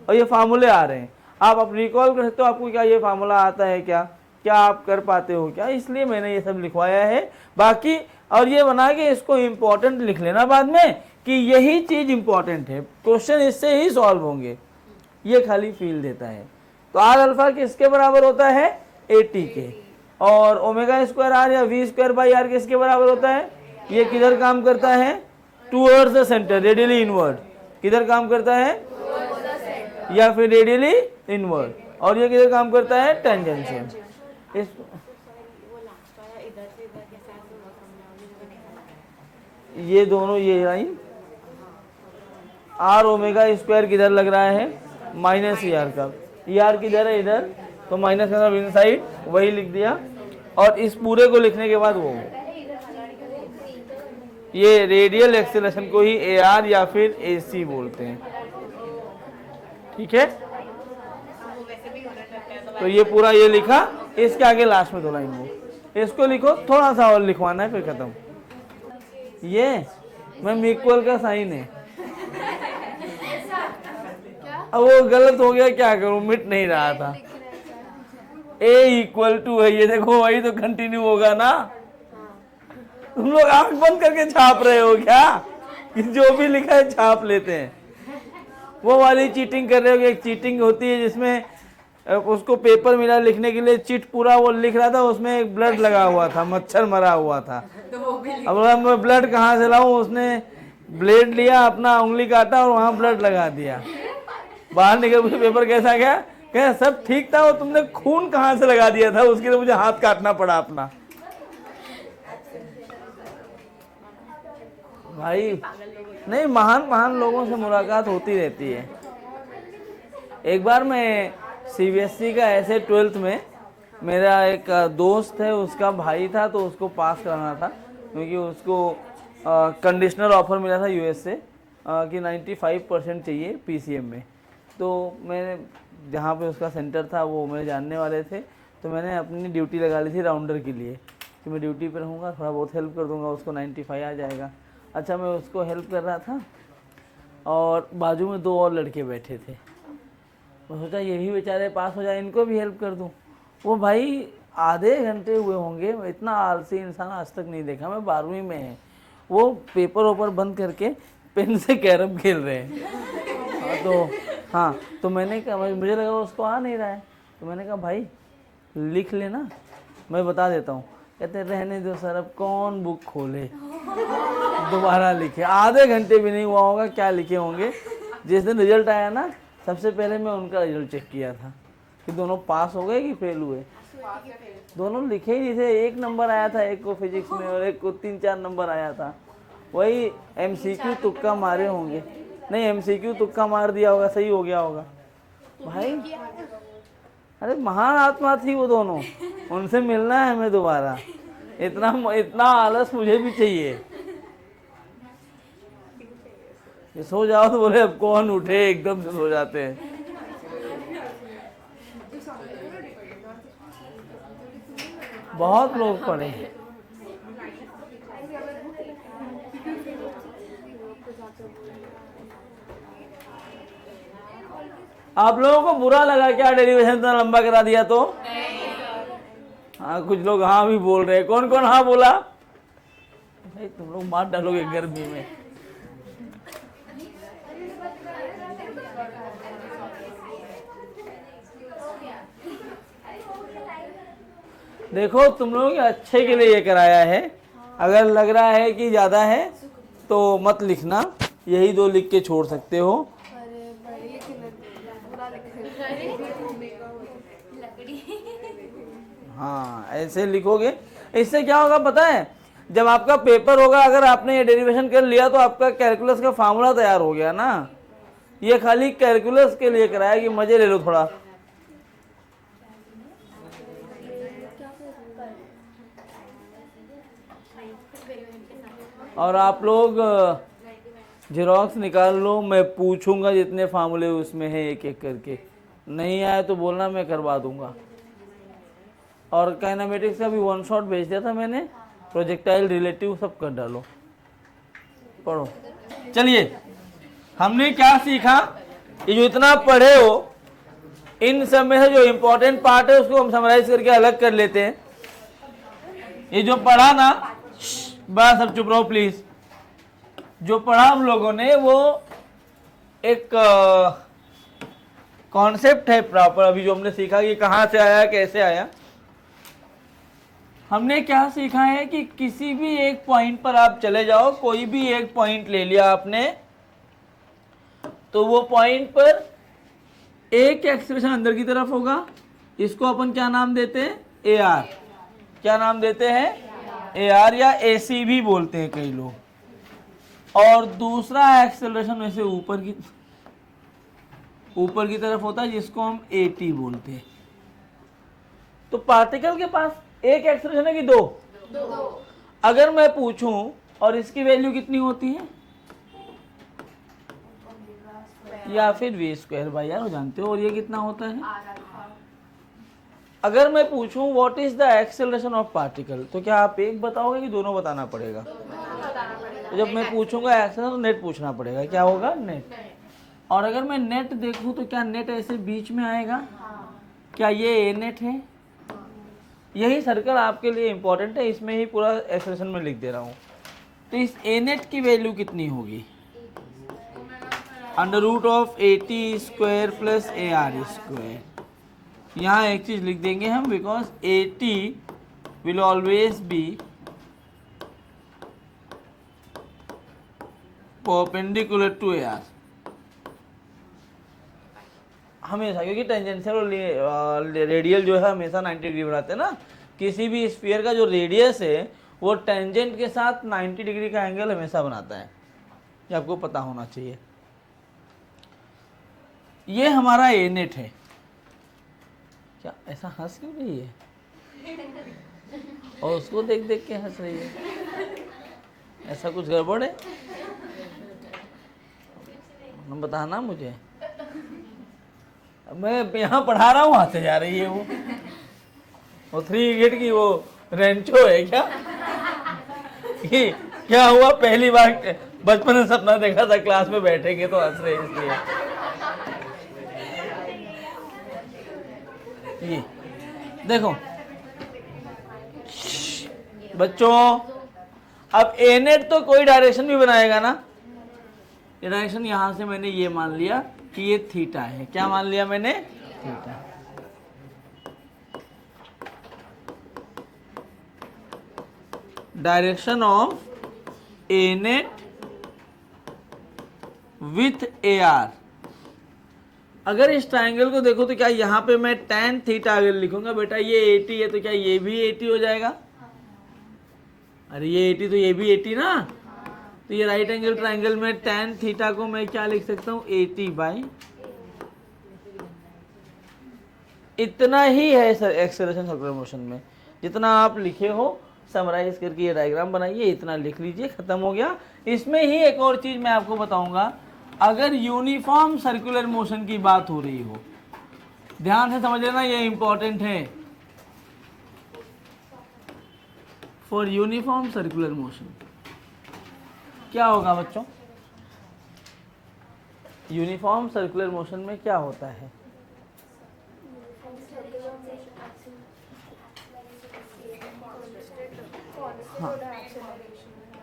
और ये फार्मूले आ रहे हैं, आप रिकॉल कर सकते हो आपको क्या ये फार्मूला आता है, क्या आप कर पाते हो क्या, इसलिए मैंने ये सब लिखवाया है। बाकी और ये बना के इसको इम्पोर्टेंट लिख लेना बाद में कि यही चीज़ इम्पोर्टेंट है, क्वेश्चन इससे ही सॉल्व होंगे, ये खाली फील देता है। तो आर अल्फा किसके बराबर होता है, 80 के, और ओमेगा स्क्वायर आर या वी स्क्वायर बाई आर किसके बराबर होता है, ये किधर काम करता है, towards the centre, radially inward, किधर काम करता है, या फिर रेडियली इनवर्ड, और ये किधर काम करता है, टेंजेंशियल। इस ये दोनों ये लाइन आर ओमेगा स्क्वायर किधर लग रहा है, माइनस ई आर का, ई आर किधर है, इधर, तो माइनस का इनसाइड वही लिख दिया। और इस पूरे को लिखने के बाद वो ये रेडियल एक्सेलरेशन को ही ए आर या फिर ए सी बोलते हैं, ठीक है। तो ये पूरा ये लिखा, इसके आगे लास्ट में 2 लाइन वो, इसको लिखो, थोड़ा सा और लिखवाना है फिर खत्म। ये मैम इक्वल का साइन है, अब वो गलत हो गया, क्या करूं, मिट नहीं रहा था, ए इक्वल टू है, ये देखो वही तो कंटिन्यू होगा ना। तुम लोग आंख बंद करके छाप रहे हो क्या, कि जो भी लिखा है छाप लेते हैं, वो वाली चीटिंग कर रहे हो। एक चीटिंग होती है जिसमें उसको पेपर मिला लिखने के लिए, चिट पूरा वो लिख रहा था, उसमें एक ब्लड लगा हुआ था, मच्छर मरा हुआ था, अब मैं ब्लड कहाँ से लाऊं, उसने ब्लेड लिया, अपना उंगली काटा और वहाँ ब्लड लगा दिया, बाहर निकल मुझे पेपर कैसा गया, क्या सब ठीक था, वो तुमने खून कहाँ से लगा दिया था, उसके लिए मुझे हाथ काटना पड़ा अपना। भाई नहीं, महान महान लोगों से मुलाकात होती रहती है। एक बार मैं सीबीएसई का ऐसे 12th में, मेरा एक दोस्त है, उसका भाई था, तो उसको पास कराना था, क्योंकि उसको कंडीशनल ऑफर मिला था यूएस से कि 95% चाहिए पीसीएम में। तो मैंने जहाँ पे उसका सेंटर था वो मेरे जानने वाले थे, तो मैंने अपनी ड्यूटी लगा ली थी राउंडर के लिए कि मैं ड्यूटी पर रहूँगा, थोड़ा बहुत हेल्प कर दूँगा, उसको 95 आ जाएगा। अच्छा, मैं उसको हेल्प कर रहा था और बाजू में 2 और लड़के बैठे थे, मैं सोचा ये भी बेचारे पास हो जाए, इनको भी हेल्प कर दूँ। वो भाई आधे घंटे हुए होंगे, इतना आलसी इंसान आज तक नहीं देखा मैं, 12वीं में है, वो पेपर ओपर बंद करके पेन से कैरम खेल रहे हैं। तो हाँ, तो मैंने कहा, मुझे लगा उसको आ नहीं रहा है, तो मैंने कहा भाई लिख लेना, मैं बता देता हूँ। कहते रहने दो सर, अब कौन बुक खोले, दोबारा लिखे। आधे घंटे भी नहीं हुआ होगा, क्या लिखे होंगे। जिस दिन रिजल्ट आया ना, सबसे पहले मैं उनका रिजल्ट चेक किया था कि दोनों पास हो गए कि फेल हुए। दोनों लिखे ही नहीं थे, 1 नंबर आया था एक को फिजिक्स में और एक को 3-4 नंबर आया था। वही एमसीक्यू तुक्का मारे होंगे, नहीं एमसीक्यू तुक्का मार दिया होगा, सही हो गया होगा। भाई अरे महान आत्मा थी वो दोनों, उनसे मिलना है हमें दोबारा। इतना आलस मुझे भी चाहिए। ये सो जाओ तो बोले अब कौन उठे, एकदम से सो जाते हैं। बहुत लोग पढ़े हैं। आप लोगों को बुरा लगा क्या डेरिवेशन इतना लंबा करा दिया तो? हाँ, कुछ लोग हाँ भी बोल रहे हैं। कौन कौन हाँ बोला? भाई तुम लोग मार डालोगे गर्मी में। देखो तुम लोगों के अच्छे के लिए ये कराया है। अगर लग रहा है कि ज़्यादा है तो मत लिखना, यही 2 लिख के छोड़ सकते हो। हाँ ऐसे लिखोगे, इससे क्या होगा पता है, जब आपका पेपर होगा अगर आपने ये डेरिवेशन कर लिया तो आपका कैलकुलस का फार्मूला तैयार हो गया ना। ये खाली कैलकुलस के लिए कराया कि मजे ले लो थोड़ा। और आप लोग जेरोक्स निकाल लो, मैं पूछूंगा जितने फार्मूले उसमें है एक एक करके, नहीं आए तो बोलना, मैं करवा दूंगा। और काइनेमेटिक्स का भी वन शॉट भेज दिया था मैंने, प्रोजेक्टाइल रिलेटिव सब कर डालो, पढ़ो। चलिए हमने क्या सीखा, ये जो इतना पढ़े हो इन सब में से जो इम्पोर्टेंट पार्ट है उसको हम समराइज करके अलग कर लेते हैं। ये जो पढ़ा ना, बस अब चुप रहो प्लीज। जो पढ़ा हम लोगों ने वो एक कॉन्सेप्ट है प्रॉपर, अभी जो हमने सीखा कि कहाँ से आया कैसे आया। हमने क्या सीखा है कि किसी भी एक पॉइंट पर आप चले जाओ, कोई भी एक पॉइंट ले लिया आपने, तो वो पॉइंट पर एक एक्सप्रेशन अंदर की तरफ होगा, इसको अपन क्या नाम देते हैं, ए आर। क्या नाम देते हैं, ए आर, या ए सी भी बोलते हैं कई लोग। और दूसरा एक्सेलरेशन वैसे ऊपर की तरफ होता है जिसको हम ए टी बोलते हैं। तो पार्टिकल के पास एक एक्सेलरेशन है कि दो? अगर मैं पूछूं और इसकी वैल्यू कितनी होती है, या फिर वी स्क्वायर बाई आर, हो जानते हो, और ये कितना होता है? अगर मैं पूछूं what is the acceleration of particle, तो क्या आप एक बताओगे कि दोनों बताना पड़ेगा? तो जब मैं पूछूंगा एक्सेलरेशन तो नेट पूछना पड़ेगा, क्या होगा, नेट। और अगर मैं नेट देखूं तो क्या नेट ऐसे बीच में आएगा? क्या ये ए नेट है? यही सर्कल आपके लिए इंपॉर्टेंट है, इसमें ही पूरा एक्सप्रेशन में लिख दे रहा हूँ। तो इस ए नेट की वैल्यू कितनी होगी, under root of a t square plus a r square. यहाँ एक चीज लिख देंगे हम, because a t will always be perpendicular to a r, हमेशा, क्योंकि टेंजेंशियल और रेडियल जो है हमेशा 90 डिग्री बनाते हैं ना। किसी भी स्फीयर का जो रेडियस है वो टेंजेंट के साथ 90 डिग्री का एंगल हमेशा बनाता है, ये आपको पता होना चाहिए। ये हमारा ए नेट है। क्या ऐसा हंस क्यों रही है, और उसको देख देख के हंस रही है, ऐसा कुछ गड़बड़ है? बताना मुझे, मैं यहाँ पढ़ा रहा हूँ, हंसे जा रही है वो 3 इडियट की वो रेंचो है क्या? कि क्या हुआ, पहली बार बचपन में सपना देखा था क्लास में बैठेंगे तो हंस रहे, इसलिए। ये देखो बच्चों, अब ए नेट तो कोई डायरेक्शन भी बनाएगा ना, ये डायरेक्शन यहां से मैंने ये मान लिया कि ये थीटा है। क्या मान लिया मैंने, theta. Direction of A net with A R. अगर इस ट्राइंगल को देखो तो क्या यहाँ पे मैं tan थीटा अगर लिखूंगा, बेटा ये 80 है तो क्या ये भी 80 हो जाएगा? अरे ये 80 तो ये भी 80 ना, तो ये राइट एंगल ट्राइंगल में tan थीटा को मैं क्या लिख सकता हूँ, 80 बाई, इतना ही है एक्सेलरेशन सर्कुलर मोशन में। जितना आप लिखे हो समराइज करके ये डायग्राम बनाइए, इतना लिख लीजिए, खत्म हो गया। इसमें ही एक और चीज मैं आपको बताऊंगा, अगर यूनिफॉर्म सर्कुलर मोशन की बात हो रही हो, ध्यान से समझ लेना, ये इंपॉर्टेंट है। फॉर यूनिफॉर्म सर्कुलर मोशन क्या होगा बच्चों, यूनिफॉर्म सर्कुलर मोशन में क्या होता है? हाँ,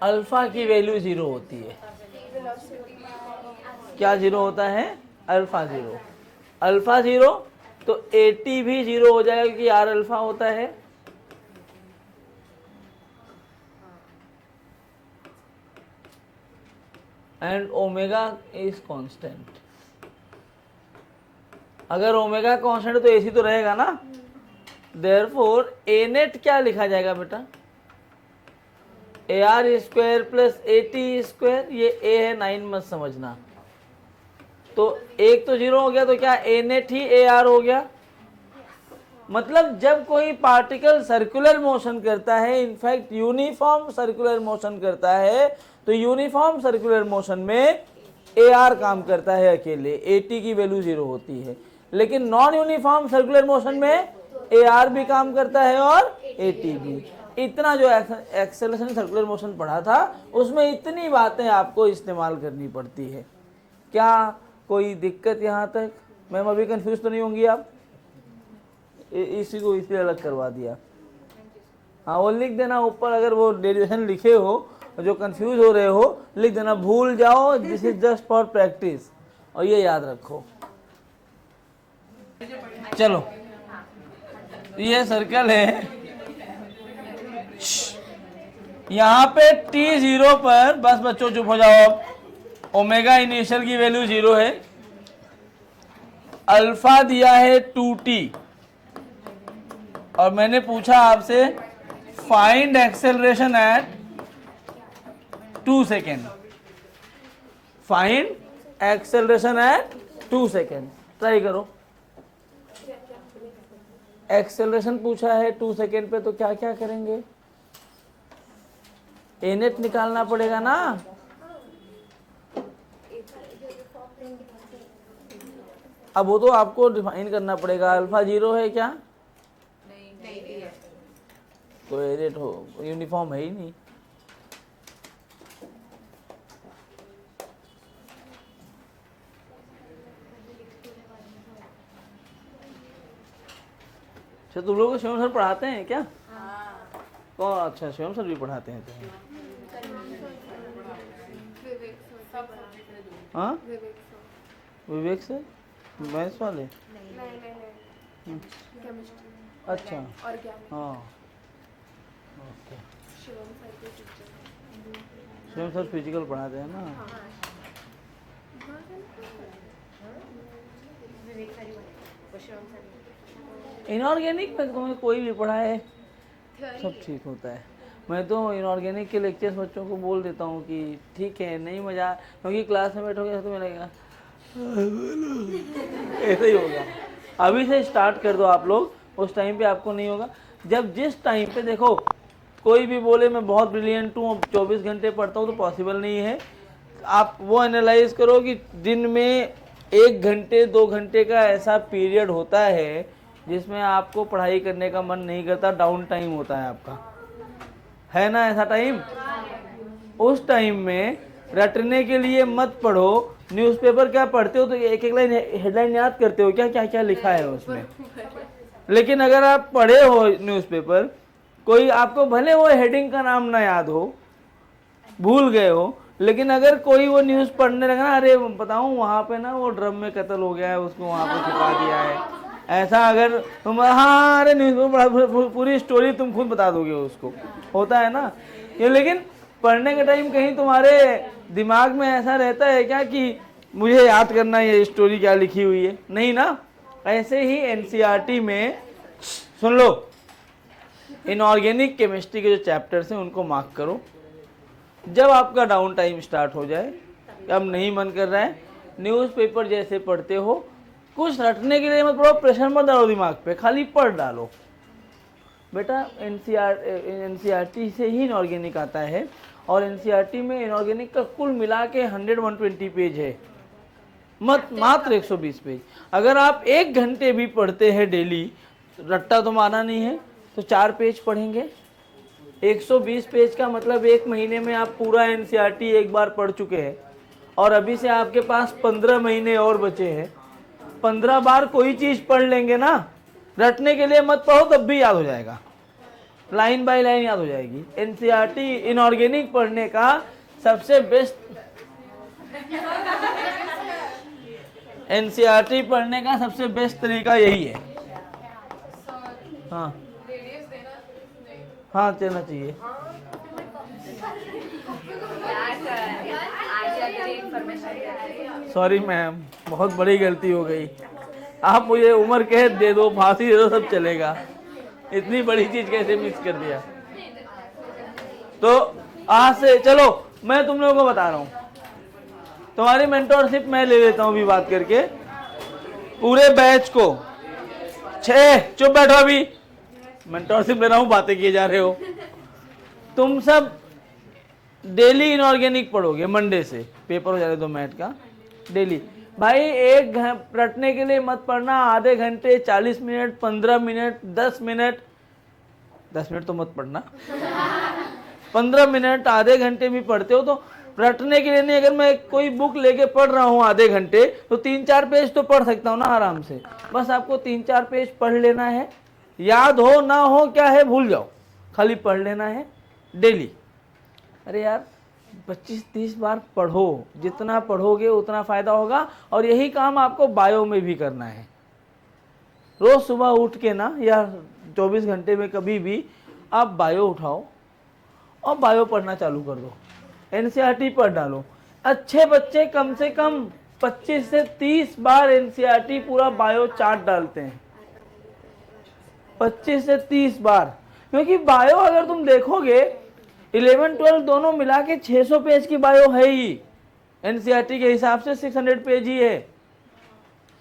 अल्फा की वैल्यू 0 होती है। क्या 0 होता है, अल्फा 0। अल्फा 0 तो 80 भी 0 हो जाएगा क्योंकि आर अल्फा होता है। And omega is constant. अगर ओमेगा कांस्टेंट है तो AC तो रहेगा ना। देयरफॉर ए नेट क्या लिखा जाएगा बेटा, AR square plus AT square, ये A है 9 मत समझना। तो एक तो 0 हो गया, तो क्या A नेट ही AR हो गया। मतलब जब कोई पार्टिकल सर्कुलर मोशन करता है, इनफैक्ट यूनिफॉर्म सर्कुलर मोशन करता है, तो यूनिफॉर्म सर्कुलर मोशन में AR काम करता है अकेले, AT की वैल्यू 0 होती है। लेकिन नॉन यूनिफॉर्म सर्कुलर मोशन में AR भी काम करता है और AT भी। इतना जो एक्सेलरेशन सर्कुलर मोशन पढ़ा था उसमें इतनी बातें आपको इस्तेमाल करनी पड़ती है। क्या कोई दिक्कत यहाँ तक? मैम अभी कंफ्यूज तो नहीं होंगी आप? इसी को इसलिए अलग करवा दिया। हाँ वो लिख देना ऊपर, अगर वो डेरिवेशन लिखे हो जो कंफ्यूज हो रहे हो लिख देना, भूल जाओ, this is just for practice, और ये याद रखो। चलो ये सर्कल है, यहाँ पे T0 पर, बस बच्चों चुप हो जाओ अब, ओमेगा इनिशियल की वैल्यू 0 है, अल्फा दिया है 2t, और मैंने पूछा आपसे find acceleration at 2 second, find acceleration at 2 second. Try करो। एक्सेलरेशन पूछा है 2 सेकेंड पे, तो क्या क्या करेंगे? ए नेट निकालना पड़ेगा ना। अब वो तो आपको डिफाइन करना पड़ेगा। अल्फा 0 है क्या? नहीं है। तो ए नेट हो यूनिफॉर्म है ही नहीं। अच्छा तुम लोग को शिवम सर पढ़ाते हैं क्या? कौन? अच्छा शिवम सर भी पढ़ाते हैं तुम्हें? हाँ विवेक सर मैथ्स वाले? अच्छा हाँ ओके। शिवम सर फिजिकल पढ़ाते हैं ना। इनऑर्गेनिक में तुम्हें कोई भी पढ़ाए सब ठीक होता है। मैं तो इनऑर्गेनिक के लेक्चर्स बच्चों को बोल देता हूँ कि ठीक है नहीं मजा, क्योंकि क्लास में बैठोगे तो लगेगा ऐसा ही होगा। अभी से स्टार्ट कर दो आप लोग, उस टाइम पे आपको नहीं होगा। जब जिस टाइम पे देखो कोई भी बोले मैं बहुत ब्रिलियंट हूँ 24 घंटे पढ़ता हूँ, तो पॉसिबल नहीं है। आप वो एनालाइज करो कि दिन में 1 घंटे 2 घंटे का ऐसा पीरियड होता है जिसमें आपको पढ़ाई करने का मन नहीं करता, डाउन टाइम होता है आपका, है ना ऐसा टाइम? उस टाइम में रटने के लिए मत पढ़ो। न्यूज़पेपर क्या पढ़ते हो तो एक एक लाइन हेडलाइन याद करते हो क्या, क्या क्या लिखा है उसमें। लेकिन अगर आप पढ़े हो न्यूज़पेपर, कोई आपको भले वो हेडिंग का नाम ना याद हो, भूल गए हो, लेकिन अगर कोई वो न्यूज़ पढ़ने लगा ना, अरे बताऊं वहाँ पे ना वो ड्रम में कत्ल हो गया है, उसको वहाँ पे छुपा दिया है, ऐसा अगर तुम हाँ अरे न्यूज़ पूरी स्टोरी तुम खुद बता दोगे उसको, होता है ना ये। लेकिन पढ़ने के टाइम कहीं तुम्हारे दिमाग में ऐसा रहता है क्या कि मुझे याद करना है ये स्टोरी क्या लिखी हुई है? नहीं ना। ऐसे ही एनसीईआरटी में सुन लो, इनऑर्गेनिक केमिस्ट्री के जो चैप्टर्स हैं उनको मार्क करो। जब आपका डाउन टाइम स्टार्ट हो जाए, अब नहीं मन कर रहा है, न्यूज़पेपर जैसे पढ़ते हो, कुछ रटने के लिए मत पढ़ो, प्रेशर मत डालो दिमाग पे, खाली पढ़ डालो। बेटा एनसीईआरटी से ही इनऑर्गेनिक आता है, और एनसीईआरटी में इनऑर्गेनिक का कुल मिला के 100-120 पेज है, मात्र 120 पेज। अगर आप 1 घंटे भी पढ़ते हैं डेली, रट्टा तो माना नहीं है, तो 4 पेज पढ़ेंगे। 120 पेज का मतलब 1 महीने में आप पूरा एनसीईआरटी एक बार पढ़ चुके हैं, और अभी से आपके पास 15 महीने और बचे हैं। 15 बार कोई चीज़ पढ़ लेंगे ना, रटने के लिए मत पढ़ो तब भी याद हो जाएगा, लाइन बाय लाइन याद हो जाएगी। एनसीईआरटी इनऑर्गेनिक पढ़ने का सबसे बेस्ट एनसीईआरटी पढ़ने का सबसे बेस्ट तरीका यही है। हाँ हाँ देना चाहिए। सॉरी मैम, बहुत बड़ी गलती हो गई। आप मुझे उम्र कैद दे दो, फांसी दे दो, सब चलेगा। इतनी बड़ी चीज कैसे मिक्स कर दिया। तो आज से चलो मैं तुम लोगों को बता रहा हूं, तुम्हारी मेंटोरशिप मैं ले लेता हूं अभी बात करके। पूरे बैच को 6, चुप बैठो अभी, मेंटोरशिप ले रहा हूं, बातें किए जा रहे हो। तुम सब डेली इनऑर्गेनिक पढ़ोगे, मंडे से पेपर हो जाने दो मैथ का डेली। भाई एक रटने के लिए मत पढ़ना, आधे घंटे, 40 मिनट, 15 मिनट, 10 मिनट, 10 मिनट तो मत पढ़ना, 15 मिनट, आधे घंटे भी पढ़ते हो तो रटने के लिए नहीं। अगर मैं कोई बुक लेके पढ़ रहा हूँ आधे घंटे तो 3-4 पेज तो पढ़ सकता हूँ ना आराम से। बस आपको 3-4 पेज पढ़ लेना है, याद हो ना हो क्या है भूल जाओ, खाली पढ़ लेना है डेली। अरे यार 25-30 बार पढ़ो, जितना पढ़ोगे उतना फायदा होगा। और यही काम आपको बायो में भी करना है। रोज सुबह उठ के ना, या 24 घंटे में कभी भी आप बायो उठाओ और बायो पढ़ना चालू कर दो, एनसीईआरटी पढ़ डालो। अच्छे बच्चे कम से कम 25 से 30 बार एनसीईआरटी पूरा बायो चार्ट डालते हैं, 25 से 30 बार। क्योंकि बायो अगर तुम देखोगे 11-12 दोनों मिला के 600 पेज की बायो है ही, एनसीईआरटी के हिसाब से 600 पेज ही है।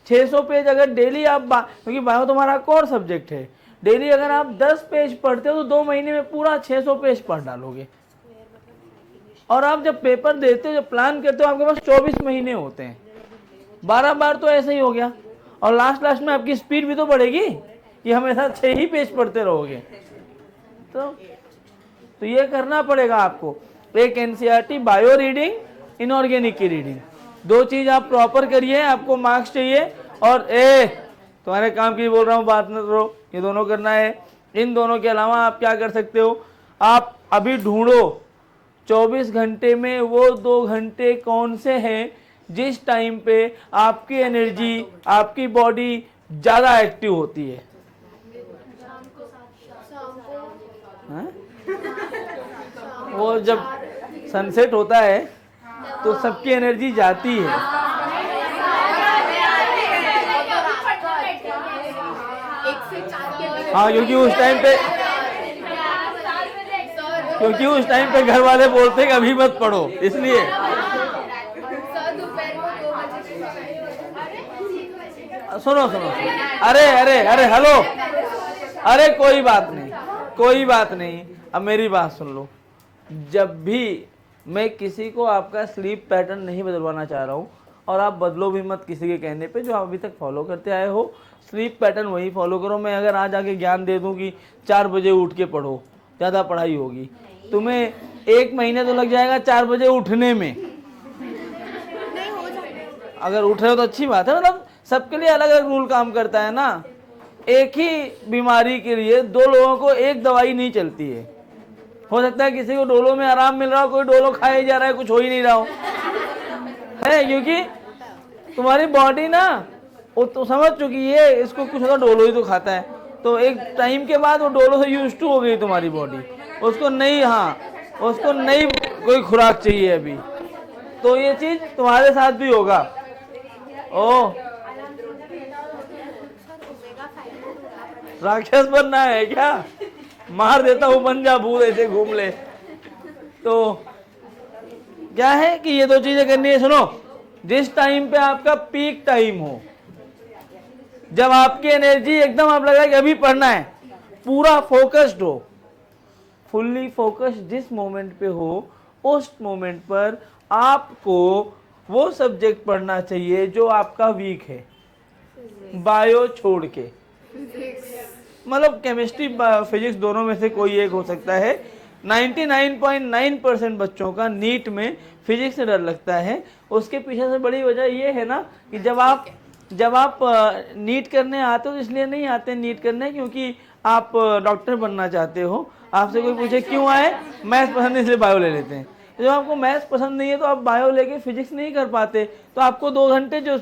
600 पेज अगर डेली आप क्योंकि बायो तुम्हारा कोर सब्जेक्ट है, डेली अगर आप 10 पेज पढ़ते हो तो 2 महीने में पूरा 600 पेज पढ़ डालोगे। और आप जब पेपर देते हो, जब प्लान करते हो, आपके पास 24 महीने होते हैं, 12 बार तो ऐसे ही हो गया। और लास्ट में आपकी स्पीड भी तो बढ़ेगी कि हमेशा 6 ही पेज पढ़ते रहोगे। तो ये करना पड़ेगा आपको। एक एनसीईआरटी बायो रीडिंग, इनऑर्गेनिक की रीडिंग, 2 चीज आप प्रॉपर करिए, आपको मार्क्स चाहिए। और तुम्हारे काम की बोल रहा हूँ, बात न करो, ये दोनों करना है। इन दोनों के अलावा आप क्या कर सकते हो, आप अभी ढूंढो 24 घंटे में वो 2 घंटे कौन से हैं जिस टाइम पे आपकी एनर्जी, आपकी बॉडी ज़्यादा एक्टिव होती है। वो जब सनसेट होता है तो सबकी एनर्जी जाती है। हाँ, क्योंकि उस टाइम पे घर वाले बोलते हैं कि अभी मत पढ़ो, इसलिए। सुनो, अरे हेलो, अरे कोई बात नहीं, अब मेरी बात सुन लो। जब भी मैं किसी को आपका स्लीप पैटर्न नहीं बदलवाना चाह रहा हूँ, और आप बदलो भी मत किसी के कहने पे, जो आप अभी तक फॉलो करते आए हो स्लीप पैटर्न वही फॉलो करो। मैं अगर आज आके ज्ञान दे दूं कि 4 बजे उठ के पढ़ो, ज़्यादा पढ़ाई होगी, तुम्हें 1 महीने तो लग जाएगा 4 बजे उठने में। अगर उठ रहे हो तो अच्छी बात है, मतलब सबके लिए अलग अलग रूल काम करता है ना। एक ही बीमारी के लिए 2 लोगों को एक दवाई नहीं चलती है। हो सकता है किसी को डोलो में आराम मिल रहा हो, कोई डोलो खाया जा रहा है, कुछ हो ही नहीं रहा हो, है, क्योंकि तुम्हारी बॉडी ना वो तो समझ चुकी है इसको कुछ होगा, डोलो ही तो खाता है। तो एक टाइम के बाद वो डोलो से यूज टू हो गई तुम्हारी बॉडी, उसको नई कोई खुराक चाहिए अभी। तो ये चीज तुम्हारे साथ भी होगा। ओ राक्षस बनना है क्या? मार देता हूँ, बन जा भूत, ऐसे घूम ले। तो क्या है कि ये 2 चीजें करनी है। सुनो, जिस टाइम पे आपका पीक टाइम हो, जब आपकी एनर्जी एकदम आप लगा कि अभी पढ़ना है, पूरा फोकस्ड हो, फुल्ली फोकस्ड जिस मोमेंट पे हो, उस मोमेंट पर आपको वो सब्जेक्ट पढ़ना चाहिए जो आपका वीक है, बायो छोड़ के। मतलब केमिस्ट्री फिजिक्स दोनों में से कोई एक हो सकता है। 99.9% बच्चों का नीट में फिजिक्स से डर लगता है। उसके पीछे से बड़ी वजह ये है ना कि जब आप नीट करने आते हो तो इसलिए नहीं आते नीट करने क्योंकि आप डॉक्टर बनना चाहते हो। आपसे कोई पूछे क्यों आए, मैथ्स पसंद है इसलिए बायो ले लेते हैं। जब आपको मैथ्स पसंद नहीं है तो आप बायो लेके फिजिक्स नहीं कर पाते। तो आपको 2 घंटे जो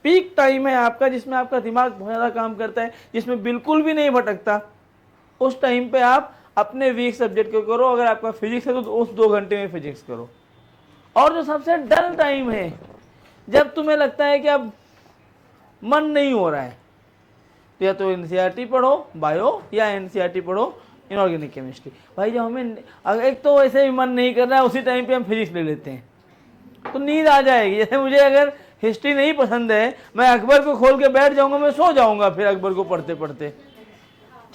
पीक टाइम है आपका, जिसमें आपका दिमाग बहुत ज़्यादा काम करता है, जिसमें बिल्कुल भी नहीं भटकता, उस टाइम पे आप अपने वीक सब्जेक्ट को करो। अगर आपका फिजिक्स है तो उस 2 घंटे में फिजिक्स करो। और जो सबसे डल टाइम है, जब तुम्हें लगता है कि अब मन नहीं हो रहा है, तो या तो एनसीईआरटी पढ़ो बायो या एनसीईआरटी पढ़ो इनऑर्गेनिक केमिस्ट्री। भाई जब हमें अगर एक तो वैसे भी मन नहीं कर रहा है उसी टाइम पे हम फिजिक्स ले लेते हैं तो नींद आ जाएगी। जैसे मुझे अगर हिस्ट्री नहीं पसंद है, मैं अकबर को खोल के बैठ जाऊंगा, मैं सो जाऊंगा फिर अकबर को पढ़ते पढ़ते,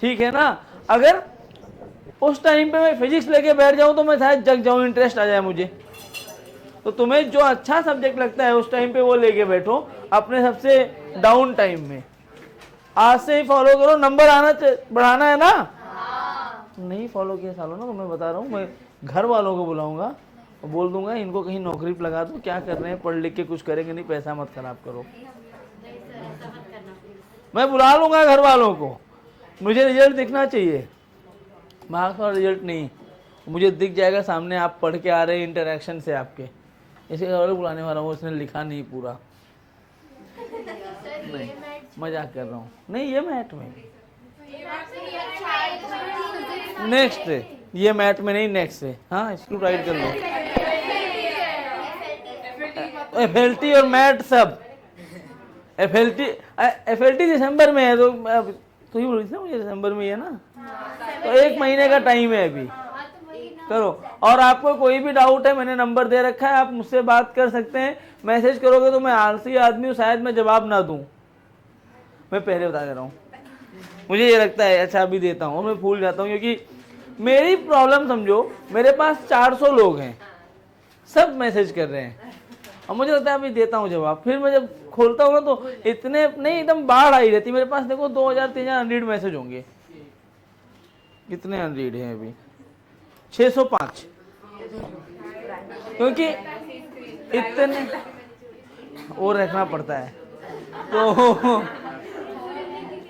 ठीक है ना। अगर उस टाइम पे मैं फिजिक्स लेके बैठ जाऊं तो मैं शायद जग जाऊं, इंटरेस्ट आ जाए मुझे। तो तुम्हें जो अच्छा सब्जेक्ट लगता है उस टाइम पे वो लेके बैठो, अपने सबसे डाउन टाइम में। आज से ही फॉलो करो, नंबर आना बढ़ाना है ना। नहीं फॉलो किया सालों ना, तो मैं बता रहा हूँ, मैं घर वालों को बुलाऊंगा और बोल दूंगा इनको कहीं नौकरी पे लगा दो, क्या कर रहे हैं, पढ़ लिख के कुछ करेंगे नहीं, पैसा मत खराब करो। मैं बुला लूंगा घर वालों को, मुझे रिजल्ट दिखना चाहिए, मार्क्स और रिजल्ट नहीं, मुझे दिख जाएगा सामने आप पढ़ के आ रहे हैं इंटरेक्शन से आपके। इसे घर वाले बुलाने वाला हूँ, उसने लिखा नहीं पूरा, नहीं मजाक कर रहा हूँ। नहीं ये मैथ में, नेक्स्ट है ये, मैथ में नहीं नेक्स्ट है। हाँ इसको राइट कर लो, एफएलटी और मैथ सब। एफएलटी दिसंबर में है, तो ही बोली थी ना मुझे दिसंबर में ही है ना, तो 1 महीने का टाइम है अभी, करो। और आपको कोई भी डाउट है, मैंने नंबर दे रखा है, आप मुझसे बात कर सकते हैं। मैसेज करोगे तो मैं आलसी आदमी हूँ, शायद मैं जवाब ना दूं, मैं पहले बता दे रहा हूँ। मुझे ये लगता है अच्छा अभी देता हूँ, मैं भूल जाता हूँ, क्योंकि मेरी प्रॉब्लम समझो, मेरे पास 400 लोग हैं, सब मैसेज कर रहे हैं, और मुझे लगता है अभी देता हूँ जवाब। फिर मैं जब खोलता हूँ ना तो इतने नहीं, एकदम बाढ़ आई रहती मेरे पास। देखो 2000-3000 अनरीड मैसेज होंगे। कितने अनरीड हैं अभी? 605, क्योंकि इतने और रखना पड़ता है, तो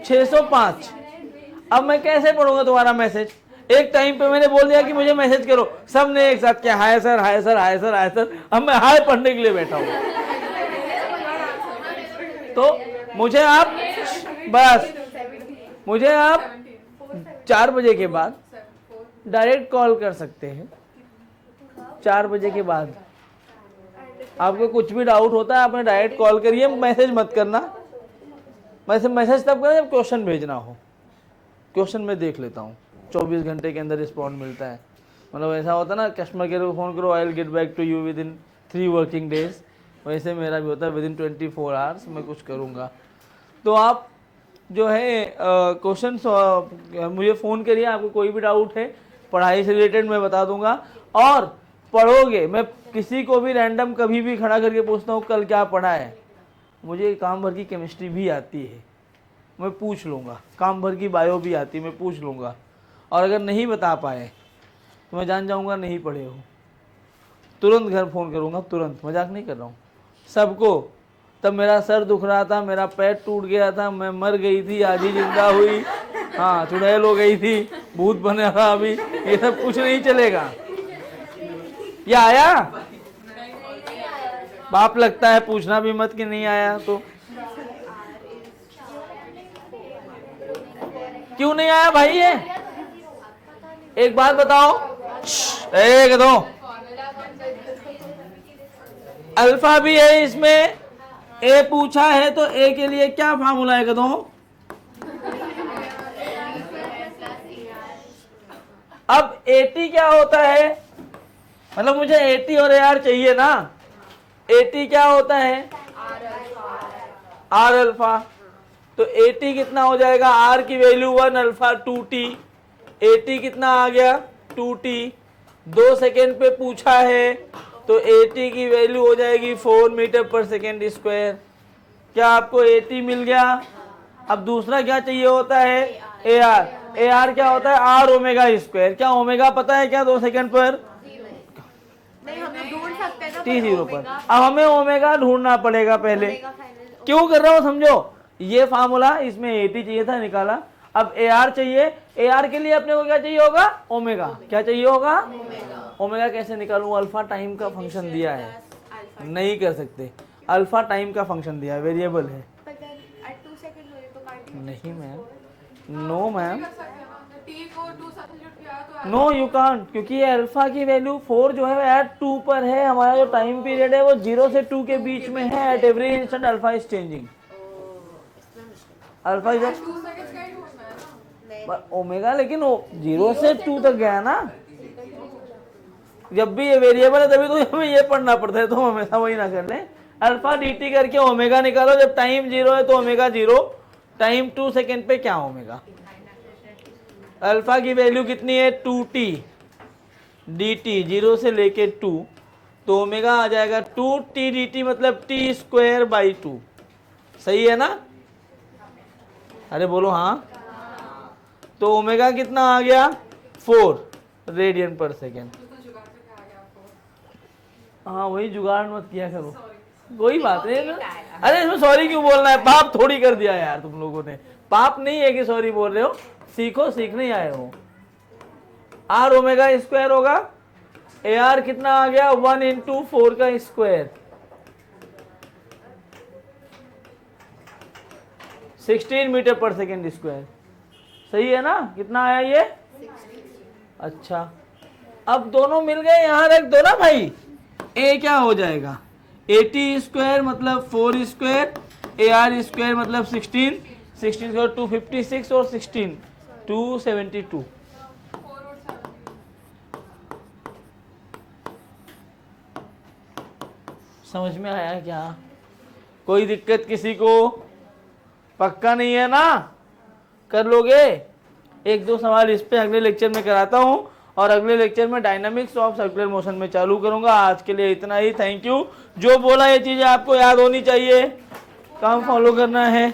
605। अब मैं कैसे पढ़ूंगा तुम्हारा मैसेज? एक टाइम पे मैंने बोल दिया कि मुझे मैसेज करो, सब ने एक साथ क्या hi sir hi sir hi sir hi sir. अब मैं हाय पढ़ने के लिए बैठा हूँ, तो मुझे आप 4 बजे के बाद डायरेक्ट कॉल कर सकते हैं। 4 बजे के बाद आपको कुछ भी डाउट होता है, आपने डायरेक्ट कॉल करिए, मैसेज मत करना। मैसेज तब करना जब क्वेश्चन भेजना हो, क्वेश्चन में देख लेता हूँ, 24 घंटे के अंदर रिस्पॉन्ड मिलता है। मतलब ऐसा होता है ना, कस्टमर केयर को फ़ोन करो, I will get back to you within 3 working days, वैसे मेरा भी होता है विद इन 24 आवर्स मैं कुछ करूँगा। तो आप जो है क्वेश्चन मुझे फ़ोन करिए, आपको कोई भी डाउट है पढ़ाई से रिलेटेड मैं बता दूंगा। और पढ़ोगे, मैं किसी को भी रैंडम कभी भी खड़ा करके पूछता हूँ कल क्या पढ़ा है, मुझे काम भर की केमिस्ट्री भी आती है, मैं पूछ लूँगा, काम भर की बायो भी आती है, मैं पूछ लूँगा। और अगर नहीं बता पाए तो मैं जान जाऊँगा नहीं पढ़े हो, तुरंत घर फ़ोन करूँगा, तुरंत, मजाक नहीं कर रहा हूँ। सबको, तब मेरा सर दुख रहा था, मेरा पैर टूट गया था, मैं मर गई थी, आज ही जिंदा हुई, हाँ चुड़ैल हो गई थी, भूत बना था अभी, ये सब कुछ नहीं चलेगा। ये आया बाप लगता है, पूछना भी मत कि नहीं आया। तो क्यों नहीं आया भाई? ये एक बात बताओ, एक दो, अल्फा भी है इसमें, ए पूछा है तो ए के लिए क्या फार्मूला है? दो, अब एटी क्या होता है? मतलब मुझे एटी और AR चाहिए ना। एटी क्या होता है? R alpha. तो एटी कितना हो जाएगा? आर की वैल्यू 1 अल्फा 2t, एटी कितना आ गया? 2t। 2 सेकेंड पे पूछा है तो एटी की वैल्यू हो जाएगी 4 मीटर पर सेकेंड स्क्वायर। क्या आपको एटी मिल गया? अब दूसरा क्या चाहिए होता है? AR। AR क्या होता है? R omega square. क्या ओमेगा पता है क्या 2 सेकेंड पर? नहीं, हम ढूंढ सकते हैं ना, T0 पर। अब हमें ओमेगा ढूंढना पड़ेगा पहले। क्यों कर रहा हूँ समझो, ये फार्मूला, इसमें एटी चाहिए था, निकाला। अब AR चाहिए, AR के लिए अपने को क्या चाहिए होगा? ओमेगा। क्या चाहिए होगा? ओमेगा कैसे निकालूं? अल्फा टाइम का फंक्शन दिया है, नहीं कर सकते। अल्फा टाइम का फंक्शन दिया है, वेरिएबल है। नहीं ma'am, no ma'am, no you can't, क्योंकि ये अल्फा की वैल्यू 4 जो है एट 2 पर है। हमारा जो टाइम पीरियड है वो 0 से 2 के बीच में है। At every instant alpha is changing. Alpha is 2 seconds का ही ढूंढना है ना। ओमेगा, लेकिन वो 0 से 2 तक गया ना। जब भी ये वेरिएबल है तभी तो हमें ये पढ़ना पड़ता है, तो हम हमेशा वही ना कर लें। अल्फा dt करके ओमेगा निकालो, जब टाइम 0 है तो ओमेगा 0, टाइम 2 सेकेंड पे क्या ओमेगा। अल्फा की वैल्यू कितनी है 2t dt, 0 से लेके 2, तो ओमेगा आ जाएगा 2t dt मतलब t स्क्वायर बाई 2। सही है ना? अरे बोलो हाँ। तो ओमेगा कितना आ गया 4 रेडियन पर सेकेंड। हाँ वही जुगाड़ मत किया करो, कोई बात नहीं ना। अरे इसमें सॉरी क्यों बोलना है, पाप थोड़ी कर दिया यार तुम लोगों ने। पाप नहीं है कि सॉरी बोल रहे हो, सीखो, सीखने आए हो। आर ओमेगा स्क्वायर होगा, ए आर कितना आ गया 1 इंटू 4 का स्क्वायर, 16 मीटर पर सेकेंड स्क्वायर। सही है ना? कितना आया ये? अच्छा, अब दोनों मिल गए, यहां रख दो ना भाई। ए क्या हो जाएगा 80 स्क्वायर मतलब 4 स्क्वायर, ए आर स्क्वायर मतलब 16, 16 स्क्वायर 256 और 16 272। समझ में आया क्या? कोई दिक्कत किसी को? पक्का नहीं है ना? कर लोगे? एक दो सवाल इस पे अगले लेक्चर में कराता हूं, और अगले लेक्चर में डायनामिक्स ऑफ सर्कुलर मोशन में चालू करूंगा। आज के लिए इतना ही, थैंक यू। जो बोला ये चीजें आपको याद होनी चाहिए, काम फॉलो करना है।